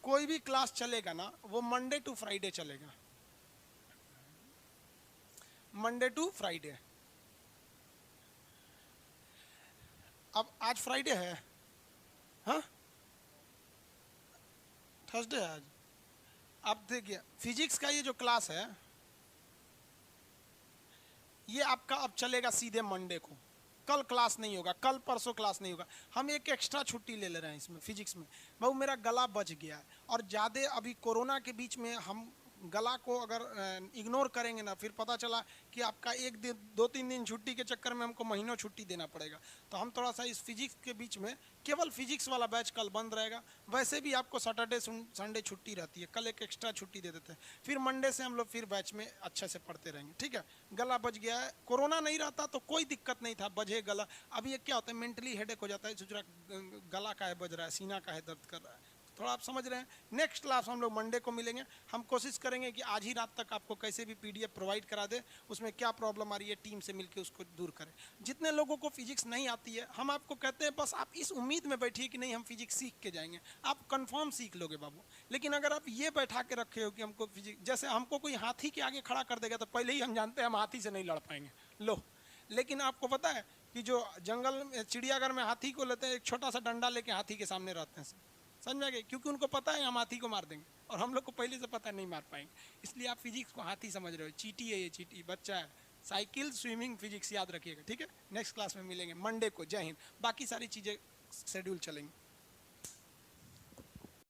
Speaker 1: कोई भी क्लास चलेगा ना वो मंडे टू फ्राइडे चलेगा, मंडे टू फ्राइडे। अब आज फ्राइडे है, हाँ थर्सडे है आज। अब देखिए फिजिक्स का ये जो क्लास है ये आपका अब चलेगा सीधे मंडे को। कल क्लास नहीं होगा, कल परसों क्लास नहीं होगा। हम एक एक्स्ट्रा छुट्टी ले रहे हैं इसमें फिजिक्स में। भाई मेरा गला बच गया है, और ज़्यादा अभी कोरोना के बीच में हम गला को अगर इग्नोर करेंगे ना, फिर पता चला कि आपका एक दिन 2-3 दिन छुट्टी के चक्कर में हमको महीनों छुट्टी देना पड़ेगा। तो हम थोड़ा सा इस फिजिक्स के बीच में, केवल फिजिक्स वाला बैच कल बंद रहेगा। वैसे भी आपको सैटरडे संडे छुट्टी रहती है, कल एक एक्स्ट्रा छुट्टी दे देते हैं। फिर मंडे से हम लोग फिर बैच में अच्छे से पढ़ते रहेंगे, ठीक है। गला बच गया है, कोरोना नहीं रहता तो कोई दिक्कत नहीं था, बजे गला। अभी ये क्या होता है, मेंटली हेडेक हो जाता है, सोच रहा गला का है बज रहा है, सीना का है दर्द कर रहा है। थोड़ा आप समझ रहे हैं। नेक्स्ट क्लास हम लोग मंडे को मिलेंगे। हम कोशिश करेंगे कि आज ही रात तक आपको कैसे भी पीडीएफ प्रोवाइड करा दे, उसमें क्या प्रॉब्लम आ रही है टीम से मिलकर उसको दूर करें। जितने लोगों को फिजिक्स नहीं आती है, हम आपको कहते हैं बस आप इस उम्मीद में बैठिए कि नहीं हम फिजिक्स सीख के जाएंगे, आप कंफर्म सीख लोगे बाबू। लेकिन अगर आप ये बैठा के रखे हो कि हमको फिजिक्स, जैसे हमको कोई हाथी के आगे खड़ा कर देगा तो पहले ही हम जानते हैं हम हाथी से नहीं लड़ पाएंगे, लो। लेकिन आपको पता है कि जो जंगल में, चिड़ियाघर में हाथी को लेते हैं, एक छोटा सा डंडा लेके हाथी के सामने रहते हैं, समझ में गए? क्योंकि उनको पता है हम हाथी को मार देंगे, और हम लोग को पहले से पता नहीं मार पाएंगे। इसलिए आप फिजिक्स को हाथी समझ रहे हो, चीटी है, ये चीटी बच्चा है, साइकिल, स्विमिंग, फिजिक्स याद रखिएगा, ठीक है। नेक्स्ट क्लास में मिलेंगे मंडे को। जय हिंद। बाकी सारी चीजें शेड्यूल चलेंगे।